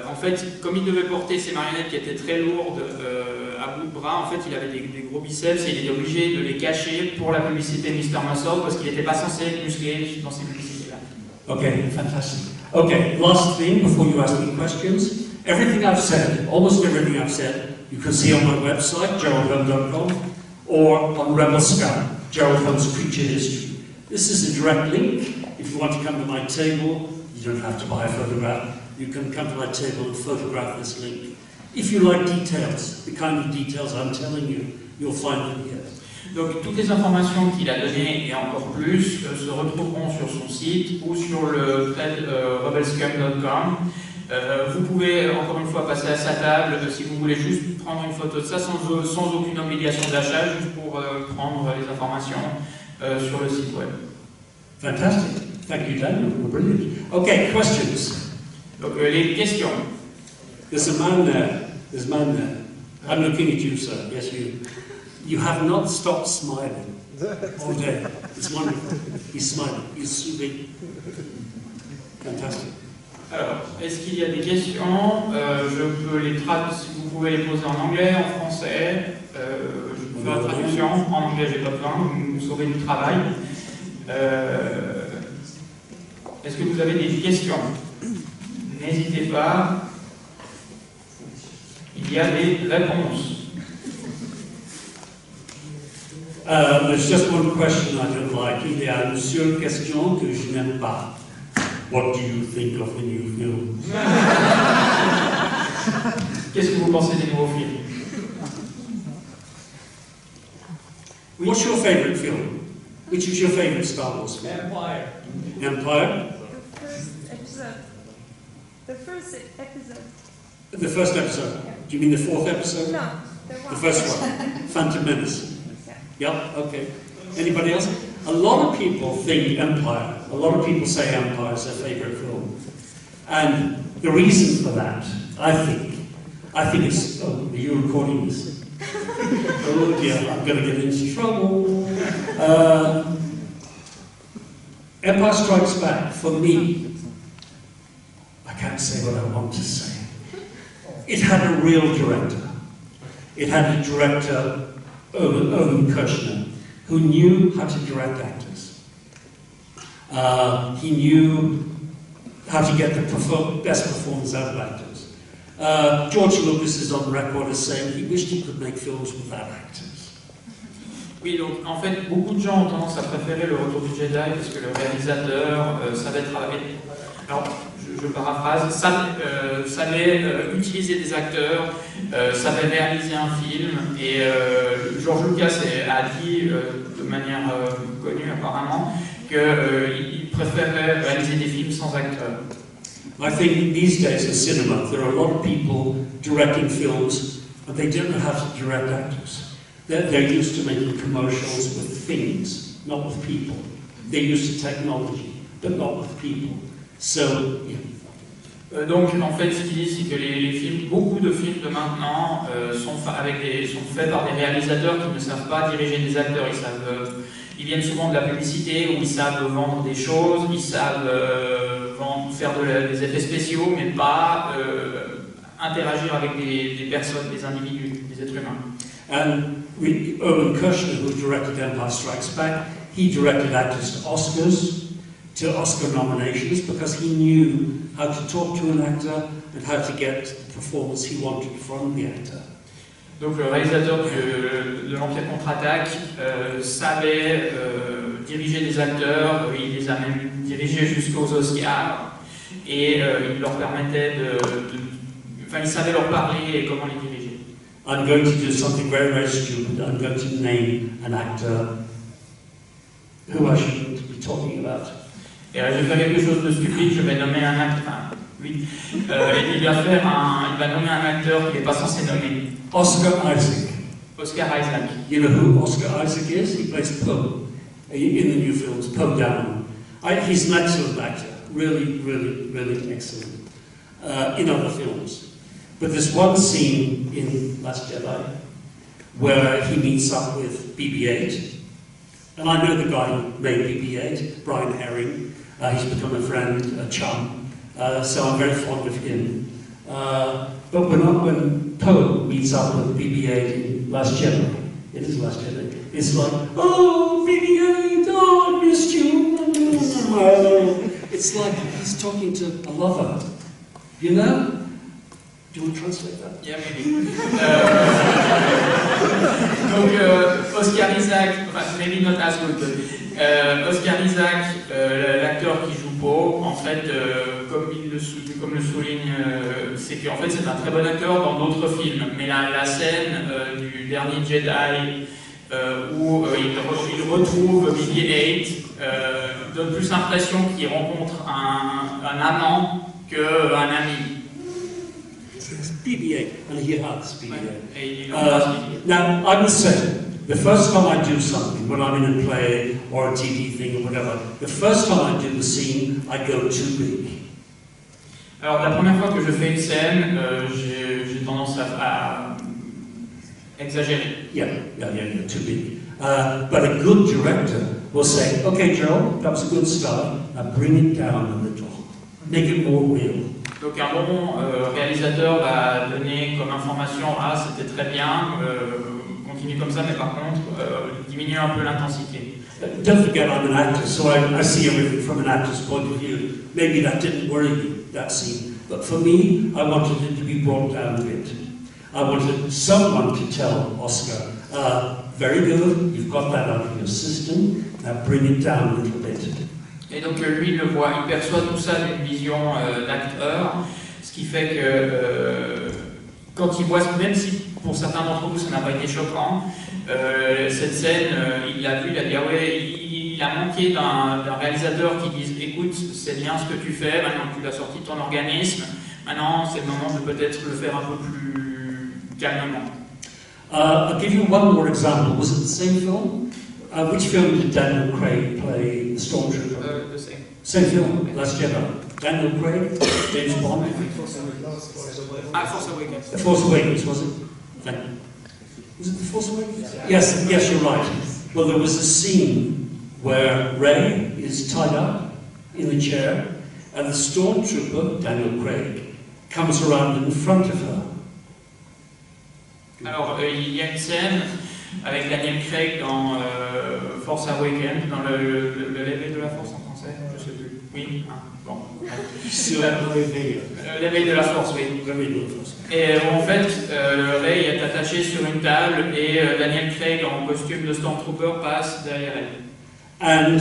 en fait comme il devait porter ces marionnettes qui étaient très lourdes à bout de bras, en fait il avait des gros biceps et il était obligé de les cacher pour la publicité Mr. Muscle parce qu'il n'était pas censé être musclé dans ces publicités-là. Okay, fantastic. Okay, last thing before you ask me questions. Everything I've said, almost everything I've said, you can see on my website, geraldhome.com, or on Rebel Scout, Gerald Home's Creature History. This is a direct link. If you want to come to my table, you don't have to buy a photograph. You can come to my table and photograph this link. If you like details, the kind of details I'm telling you, you'll find them here. Donc toutes les informations qu'il a données et encore plus se retrouveront sur son site ou sur le thread rebelscum.com. Vous pouvez encore une fois passer à sa table si vous voulez juste prendre une photo de ça sans aucune obligation d'achat, juste pour prendre les informations sur le site web. Fantastic. Thank you, Daniel. Brilliant. Okay, questions? Donc les questions. There's a man there. There's a man there. I'm looking at you, sir. Yes, you. You have not stopped smiling all day. It's wonderful. He's smiling. He's soothing. Fantastic. Alors, est-ce qu'il y a des questions? Je peux les traduire, si vous pouvez les poser en anglais, en français. Je peux faire la traduction. En anglais, j'ai pas besoin, vous saurez du travail. Est-ce que vous avez des questions? N'hésitez pas. Il y a des réponses. There's just one question I don't like. Il y a une seule question que je n'aime pas. What do you think of the new film? Qu'est-ce que vous pensez des nouveaux films? Oui. What's your favourite film? Which is your favourite Star Wars film? Empire. Empire? The first episode. The first episode? Do you mean the fourth episode? No, the one. The first one? Phantom Menace? Yeah. Yep, okay. Anybody else? A lot of people think Empire. A lot of people say Empire is their favourite film. And the reason for that, I think it's... Oh, are you recording this? Oh dear, I'm going to get into trouble. Empire Strikes Back, for me, I can't say what I want to say. It had a real director. It had a director, Irvin Kershner, who knew how to direct actors. He knew how to get the best performance out of actors. George Lucas is on record as saying he wished he could make films without actors. Oui, donc en fait, beaucoup de gens ont tendance à préférer Le Retour du Jedi parce que le réalisateur savait travailler. Alors, je paraphrase, savait utiliser des acteurs, savait réaliser un film, et George Lucas a dit de manière connue apparemment qu'il préférait réaliser des films sans acteurs. I think these days in cinema there are a lot of people directing films and they don't know how to direct actors. They're used to making commercials with things, not with people. They're used to technology, but not with people. So, yeah. Donc en fait ce qu'il dit c'est que les films, beaucoup de films de maintenant sont faits par des réalisateurs qui ne savent pas diriger des acteurs, ils viennent souvent de la publicité où ils savent vendre des choses, ils savent faire des effets spéciaux mais pas interagir avec des personnes, des individus, des êtres humains. And Irvin Kershner, who directed Empire Strikes Back, he directed actors to Oscars, to Oscar nominations, because he knew how to talk to an actor and how to get the performance he wanted from the actor. Donc le réalisateur de l'Empire contre-attaque savait diriger des acteurs, il les a même dirigés jusqu'aux Oscars, et il leur permettait il savait leur parler et comment les diriger. I'm going to do something very, very stupid. I'm going to name an actor who I shouldn't be talking about. Et je vais faire quelque chose de stupide, je vais nommer un acteur. Oui. Il va nommer un acteur qu'il n'est pas censé nommer. Oscar Isaac. Oscar Isaac. You know who Oscar Isaac is? He plays Poe in the new films, Poe Dameron. He's an excellent actor, really, really, really excellent in other films. But there's one scene in Last Jedi where he meets up with BB-8, and I know the guy who made BB-8, Brian Herring. He's become a friend, a chum, so I'm very fond of him. But when Poe meets up with BB-8 in Last Jedi, it is Last Jedi, it's like, oh, BB-8, oh, I missed you. It's like he's talking to a lover, you know? Do you want to translate that? Yeah, maybe. Donc, Oscar Isaac, maybe not as good, but Oscar Isaac, l'acteur qui joue Poe, en fait, comme le souligne, c'est qu'en fait c'est un très bon acteur dans d'autres films, mais la scène du dernier Jedi, où il retrouve BB-8, donne plus l'impression qu'il rencontre un amant qu'un ami. It's BB-8, and he hugs BB-8. Et il embrasse BB-8. Now, I must say, the first time I do something, when I'm in a play or a TV thing or whatever, the first time I do the scene, I go too big. Alors la première fois que je fais une scène, j'ai tendance à exagérer. Yeah, too big. But a good director will say, okay, Joe, that was a good start, now bring it down a little, make it more real. Donc un bon réalisateur va donner comme information, ah c'était très bien, continue comme ça, mais par contre, diminue un peu l'intensité. Don't forget I'm an actor, so I see everything from an actor's point of view. Maybe that didn't worry you, that scene. But for me, I wanted it to be brought down a bit. I wanted someone to tell Oscar, very good, you've got that out of your system, now bring it down a little bit. Et donc lui, il le voit, il perçoit tout ça d'une vision d'acteur, ce qui fait que quand il voit, même si pour certains d'entre vous ça n'a pas été choquant, cette scène, il l'a vu, il a dit ah ouais, il a manqué d'un réalisateur qui dise écoute, c'est bien ce que tu fais, maintenant que tu l'as sorti de ton organisme, maintenant c'est le moment de peut-être le faire un peu plus calmement. I'll give you one more example. Was it the same film? Which film did Daniel Craig play the Stormtrooper? The same. Same film, Last Jedi. Daniel Craig, James Bond. Force Awakens. The Force Awakens, was it? Thank you. Was it The Force Awakens? Yes, you're right. Well, there was a scene where Rey is tied up in a chair, and the Stormtrooper, Daniel Craig, comes around in front of her. Alors, il y a une scène avec Daniel Craig dans Force Awakens, dans le l'éveil de la force en français, je sais plus. Oui, bon. L'éveil de la force, oui. Et en fait, Rey est attaché sur une table et Daniel Craig en costume de Stormtrooper passe derrière elle. And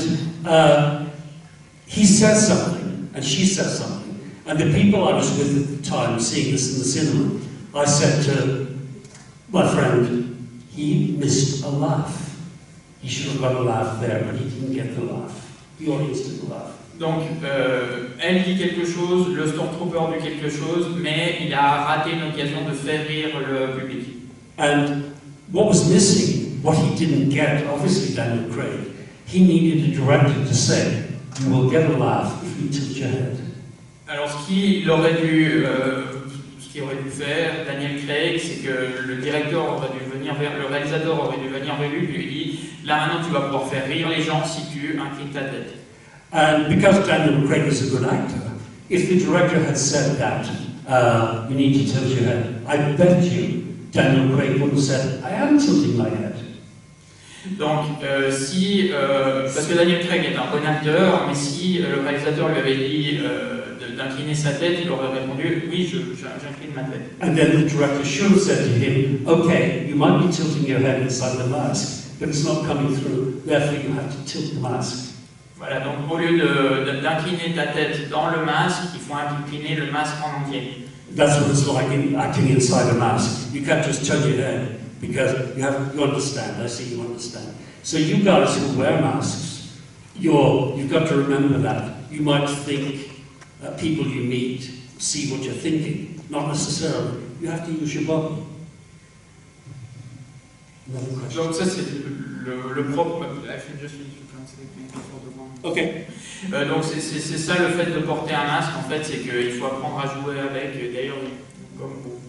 he says something, and she says something. And the people I was with at the time, seeing this in the cinema, I said to my friend, he missed a laugh. He should have got a laugh there, but he didn't get the laugh. The audience didn't laugh. Donc, elle dit quelque chose, le Stormtrooper dit quelque chose, mais il a raté une occasion de faire rire le public. And what was missing, what he didn't get, obviously Daniel Craig, he needed a director to say, you will get a laugh if you tilt your head. Alors, ce qu'il aurait dû faire, Daniel Craig, c'est que le directeur aurait dû venir vers, le réalisateur aurait dû venir vers lui et lui dit, là maintenant tu vas pouvoir faire rire les gens si tu inclines ta tête. And because Daniel Craig is a good actor, if the director had said that, you need to tilt your head, I bet you Daniel Craig would have said, I am tilting my head. Donc, parce que Daniel Craig est un bon acteur, mais si le réalisateur lui avait dit d'incliner sa tête, il aurait répondu, oui, j'incline ma tête. And then the director should have said to him, okay, you might be tilting your head inside the mask, but it's not coming through, therefore you have to tilt the mask. Voilà, donc au lieu d'incliner ta tête dans le masque, il faut incliner le masque en entier. That's what it's like in acting inside a mask. You can't just turn your head, because you understand, I see you understand. So you guys who wear masks, you've got to remember that. You might think people you meet see what you're thinking. Not necessarily. You have to use your body. Donc ça c'est le propre. Ok. Donc c'est ça le fait de porter un masque en fait, c'est qu'il faut apprendre à jouer avec. D'ailleurs, comme vous.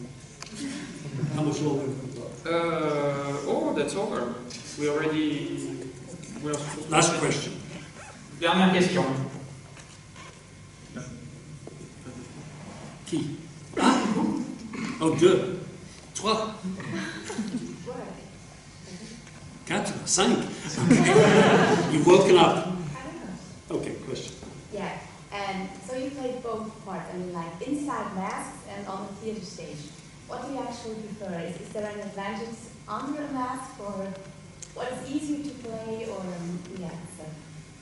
Oh, that's over. We already. Last question. Dernière question. Qui? Ah? Oh, 2. 3. 4. 5. You've woken up. Okay, question. Yeah, and so you played both parts, I mean like inside masks and on the theater stage. What do you actually prefer? Is there an advantage under a mask, or what is easier to play, or yeah, so.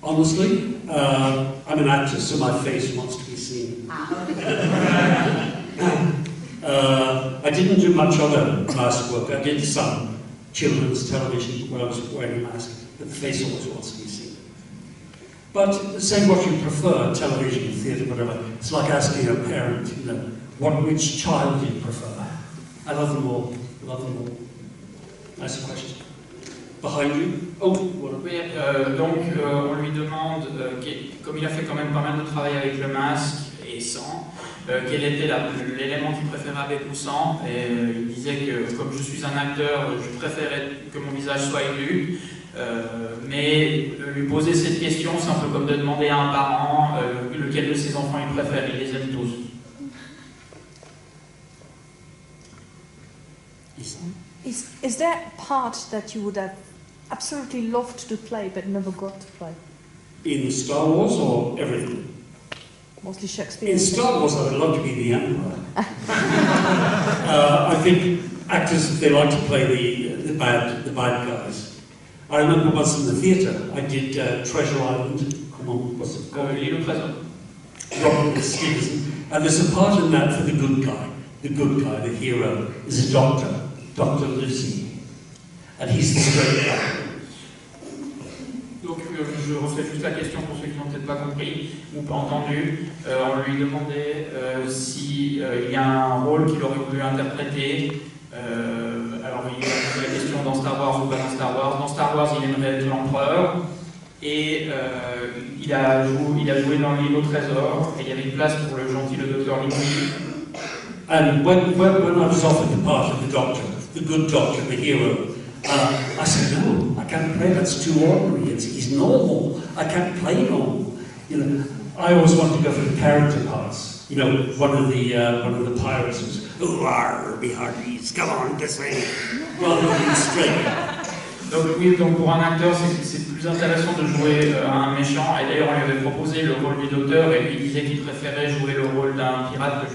Honestly, I'm an actor, so my face wants to be seen. Okay. I didn't do much other mask work. I did some children's television where I was wearing a mask, but the face always wants to be seen. But say what you prefer, television, theatre, whatever, it's like asking a parent, you know, which child do you prefer? I love them all. Love them all. Nice question. Behind you. Oh, voilà. Oui, donc on lui demande, comme il a fait quand même pas mal de travail avec le masque et sans, quel était l'élément qu'il préférait avec ou sans, et il disait que comme je suis un acteur, je préférais que mon visage soit élu, mais lui poser cette question, c'est un peu comme de demander à un parent lequel de ses enfants il préfère, il les aime tous. Is there a part that you would have absolutely loved to play but never got to play? In Star Wars or everything? Mostly Shakespeare. In Star Wars, I would love to be the Emperor. I think actors, they like to play the bad guys. I remember once in the theatre, I did Treasure Island. Come on, what's it called? L'île au trésor. Robert Stevenson. And there's a part in that for the good guy. The good guy, the hero, is a doctor, Dr. Lucy. And he's the straight guy. Donc je refais juste la question pour ceux qui n'ont peut-être pas compris ou pas entendu. On lui demandait s'il y a un rôle qu'il aurait voulu interpréter. Alors il a posé la question dans Star Wars ou pas dans Star Wars. Dans Star Wars, il aimerait être l'empereur. Et il a joué dans l'île au trésor. Et il y avait une place pour le gentil, le docteur Limouille. And when I was offered the part of the doctor, the good doctor, the hero, I said, no, I can't play, that's too ordinary, he's normal, I can't play normal. You know, I always wanted to go for the character parts. You know, one of the pirates was, oh, arr, be hearties, come on, this way, rather than being straight. Donc oui, donc pour un acteur, c'est plus intéressant de jouer un méchant, et d'ailleurs on lui avait proposé le rôle du docteur, et lui il disait qu'il préférait jouer le rôle d'un pirate,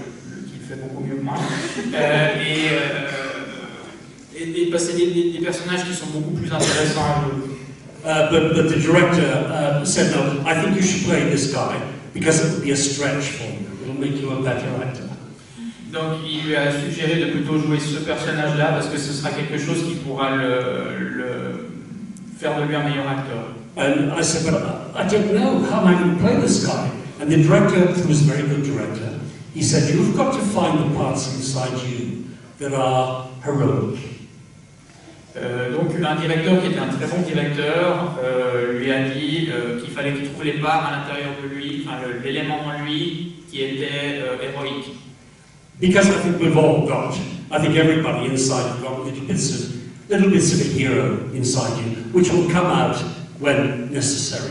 qu'il fait beaucoup mieux que moi. Et passer des personnages qui sont beaucoup plus intéressants à jouer. But the director said, no, I think you should play this guy, because it would be a stretch for you, it'll make you a better actor. Donc il lui a suggéré de plutôt jouer ce personnage-là, parce que ce sera quelque chose qui pourra faire de lui un meilleur acteur. And I said, but I don't know, how am I going to play this guy? And the director, who was a very good director, he said, you've got to find the parts inside you that are heroic. Donc un directeur qui était un très bon directeur lui a dit qu'il fallait qu'il trouve les parts à l'intérieur de lui, enfin l'élément en lui qui était héroïque. Because I think we've all got, I think everybody inside has got little bits of a hero inside you, which will come out when necessary.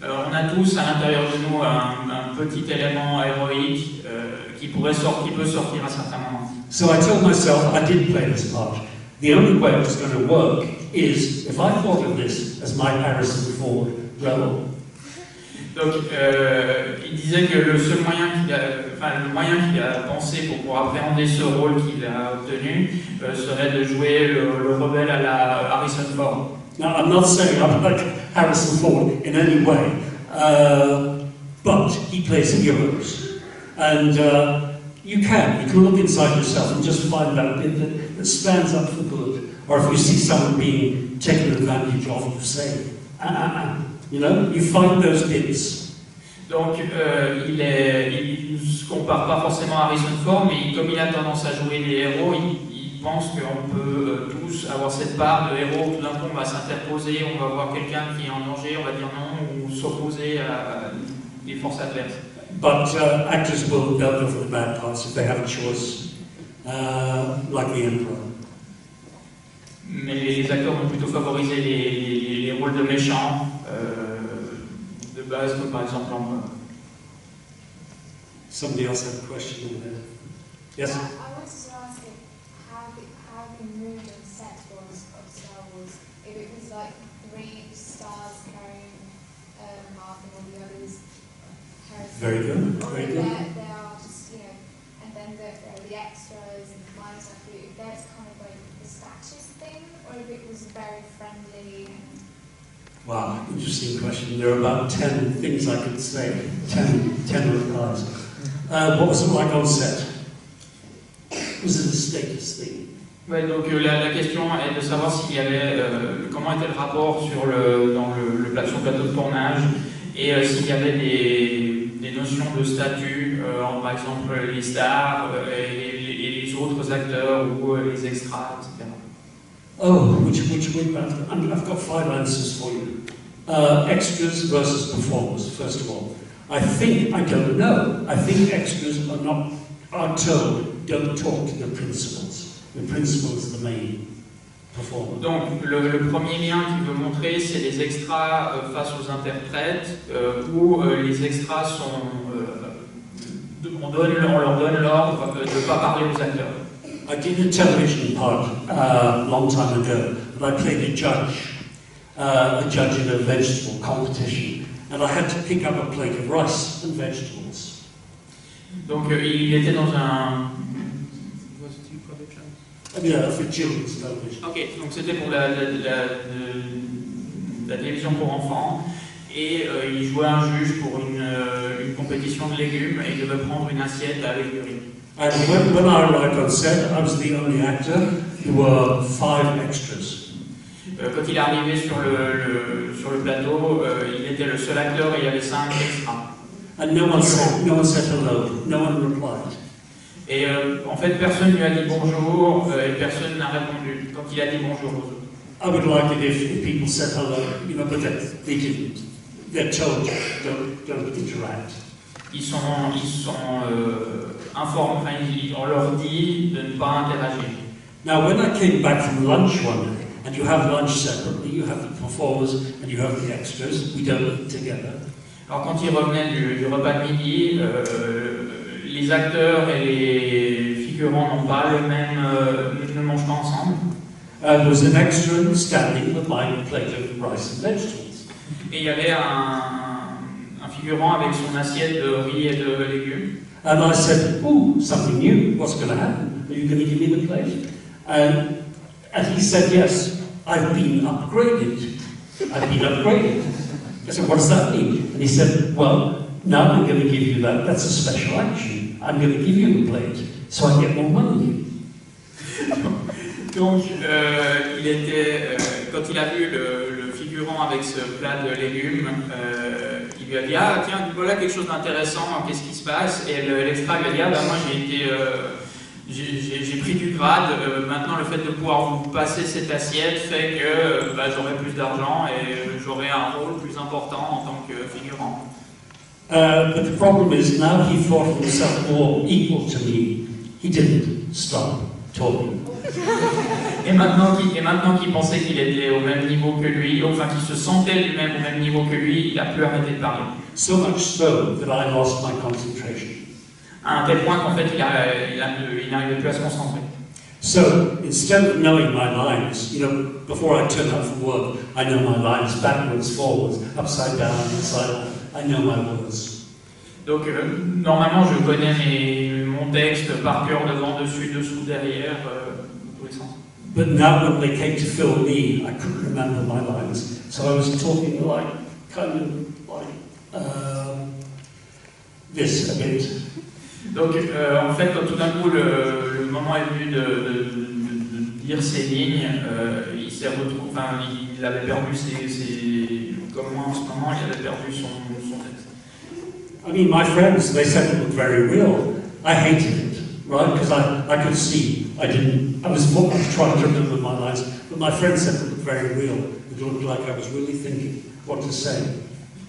On a tous à l'intérieur de nous un petit élément héroïque qui peut sortir à certains moments. So I told myself I did play this part. The only way it was going to work is if I thought of this as my Harrison Ford role. Donc, il disait que le seul moyen qu'il a pensé pour pouvoir appréhender ce rôle qu'il a obtenu serait de jouer le rebelle à la Harrison Ford. Now, I'm not saying I'm like Harrison Ford in any way, but he plays heroes. And you can look inside yourself and just find that bit that stands up for good. Or if you see someone being taken advantage of, you say, you know, you find those bits. Donc, il ne se compare pas forcément à Harrison Ford, mais comme il a tendance à jouer les héros, il pense qu'on peut tous avoir cette part de héros. Tout d'un coup, on va s'interposer, on va voir quelqu'un qui est en danger, on va dire non, ou s'opposer à des forces adverses. But actors will go for the bad parts if they have a choice, like the Emperor. Mais les acteurs vont plutôt favoriser les rôles de méchants, de base, comme par exemple l'empereur. Somebody else had a question over there. Yes? I wanted to ask you how the mood and set was of Star Wars. If it was like 3 stars carrying Mark and all the others. Very good, very good. They are just, you know, and then the extras and the minor stuff. If there's kind of like the statues thing, or if it was very friendly. Wow, interesting question. There are about 10 things I could say. 10 replies. What was it like on set? Was it a status thing? Ouais, donc la question est de savoir s'il y avait comment était le rapport sur sur le plateau de tournage et s'il y avait des notions de statut, par exemple les stars et les autres acteurs ou les extras, etc. Oh, I've got 5 answers for you. Extras versus performers, first of all. I don't know. I think extras are told, don't talk to the principals. The principal is the main performer. Donc le premier lien qu'il veut montrer, c'est les extras face aux interprètes, où les extras on leur donne l'ordre de ne pas parler aux acteurs. I did a television part a long time ago, and I played a judge in a vegetable competition, and I had to pick up a plate of rice and vegetables. Donc il était dans un... Yeah, for children's television. Ok, donc c'était pour la télévision pour enfants, et il jouait un juge pour une compétition de légumes, et il devait prendre une assiette avec du riz. And when I arrived on set, I was the only actor. There were 5 extras. Quand il est arrivé sur le plateau, il était le seul acteur et il y avait 5 extras. And no one said hello. No one replied. Et en fait, personne ne lui a dit bonjour et personne n'a répondu quand il a dit bonjour aux autres. I would like it if people said hello, but they didn't. They're told don't interact. Ils sont informés, enfin, on leur dit de ne pas interagir. Now, when I came back from lunch one day, and you have lunch separately, you have the performers and you have the extras, we don't eat together. Alors quand ils revenaient du repas de midi, les acteurs et les figurants n'ont pas ne mangent pas ensemble. There was an extra standing with my plate of rice and vegetables. Et il y avait un figurant avec son assiette de riz et de légumes. And I said, "Oh, something new. What's going to happen? Are you going to give me the plate?" And he said, "Yes, I've been upgraded. I've been upgraded." I said, "What does that mean?" And he said, "Well, now I'm going to give you that. That's a special action. I'm going to give you the plate, so I get more money." Donc, quand il a vu le figurant avec ce plat de légumes, il lui a dit « Ah, tiens, voilà quelque chose d'intéressant, qu'est-ce qui se passe ?» Et l'extra lui a dit « Ah, ben moi j'ai pris du grade, maintenant le fait de pouvoir vous passer cette assiette fait que j'aurai plus d'argent et j'aurai un rôle plus important en tant que figurant. » But the problem is now he thought himself more equal to me. He didn't stop talking. Et maintenant qu'il pensait qu'il était au même niveau que lui, enfin qu'il se sentait lui-même au même niveau que lui, il n'a plus arrêté de parler. So much so that I lost my concentration. À un tel point qu'en fait il n'arrivait plus à se concentrer. So instead of knowing my lines, before I turn up for work, I know my lines backwards, forwards, upside down, inside out. I know my words. Donc normalement je connais mon texte par cœur, devant, dessus, dessous, derrière, dans tous les sens. But now when they came to film me, I couldn't remember my lines. So I was talking this a bit. Donc en fait, quand tout d'un coup le moment est venu de dire ses lignes, il s'est retrouvé, enfin il avait perdu comme moi en ce moment, il avait perdu son texte. I mean, my friends, they said it looked very real. I hated it, right? Because I could see I was trying to remember my lines, but my friends said it looked very real. It looked like I was really thinking what to say.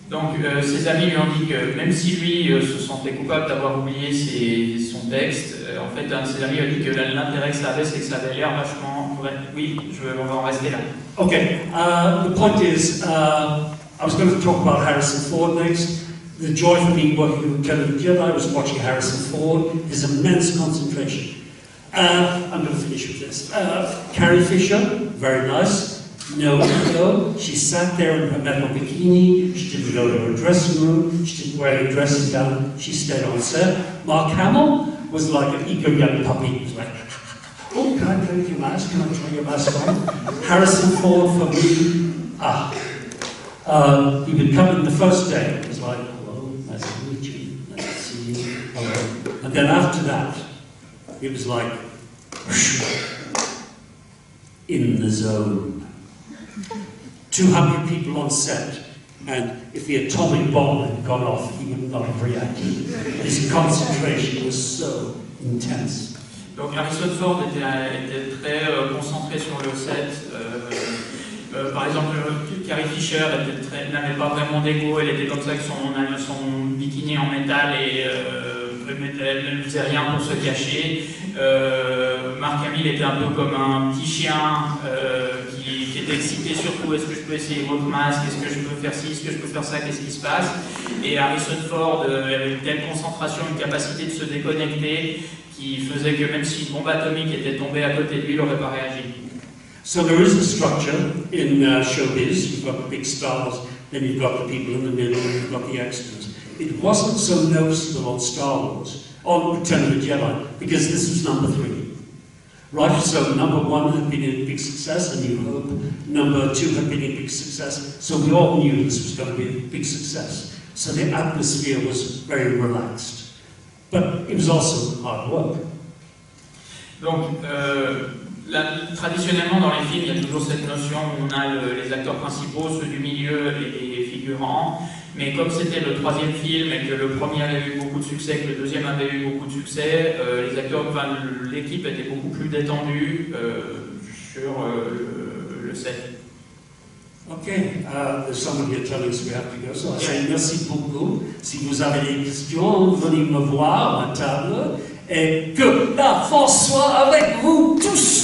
Donc ses amis lui ont dit que même si lui se sentait coupable d'avoir oublié son texte, en fait un de ses amis a dit que l'intérêt que ça avait, c'est que ça avait l'air vachement... Oui, on va en rester là. Okay, the point is, I was going to talk about Harrison Ford next. The joy for me working with Kenneth Gill, I was watching Harrison Ford, his immense concentration. I'm going to finish with this. Carrie Fisher, very nice. No ego. She sat there in her metal bikini. She didn't go to her dressing room. She didn't wear her dressing gown. She stayed on set. Mark Hamill was like an ego young puppy. He was like, "Oh, can I play with your mask? Can I try your mask on?" Harrison Ford, for me, he would come in the first day. It was like, "Hello, nice to meet you. Nice to see you. Hello." And then after that, it was like, in the zone. 200 people on set, and if the atomic bomb had gone off, he would not have reacted. His concentration was so intense. Donc Harrison Ford était très concentré sur le set. Par exemple, Carrie Fisher n'avait pas vraiment d'ego, elle était comme ça avec son bikini en métal et elle ne faisait rien pour se cacher. Mark Hamill était un peu comme un petit chien qui était excité surtout, est-ce que je peux essayer votre masque, est-ce que je peux faire ci, est-ce que je peux faire ça, qu'est-ce qui se passe. Et Harrison Ford avait une telle concentration, une capacité de se déconnecter qui faisait que même si une bombe atomique était tombée à côté de lui, il n'aurait pas réagi. So there is a structure in showbiz. You've got the big stars, then you've got the people in the middle, and you've got the extras. It wasn't so noticeable on Star Wars, on Return of the Jedi, because this was number 3. Right, so number 1 had been a big success, A New Hope. Number 2 had been a big success, so we all knew this was going to be a big success. So the atmosphere was very relaxed. But it was also hard work. Donc, traditionnellement dans les films, il y a toujours cette notion où on a les acteurs principaux, ceux du milieu et les figurants. Mais comme c'était le 3e film et que le premier avait eu beaucoup de succès, que le 2e avait eu beaucoup de succès, les acteurs, l'équipe était beaucoup plus détendue sur le set. Okay, there's someone here telling us we have to go, so I say merci beaucoup. Si vous avez des questions, venez me voir à table et que la France soit avec vous tous.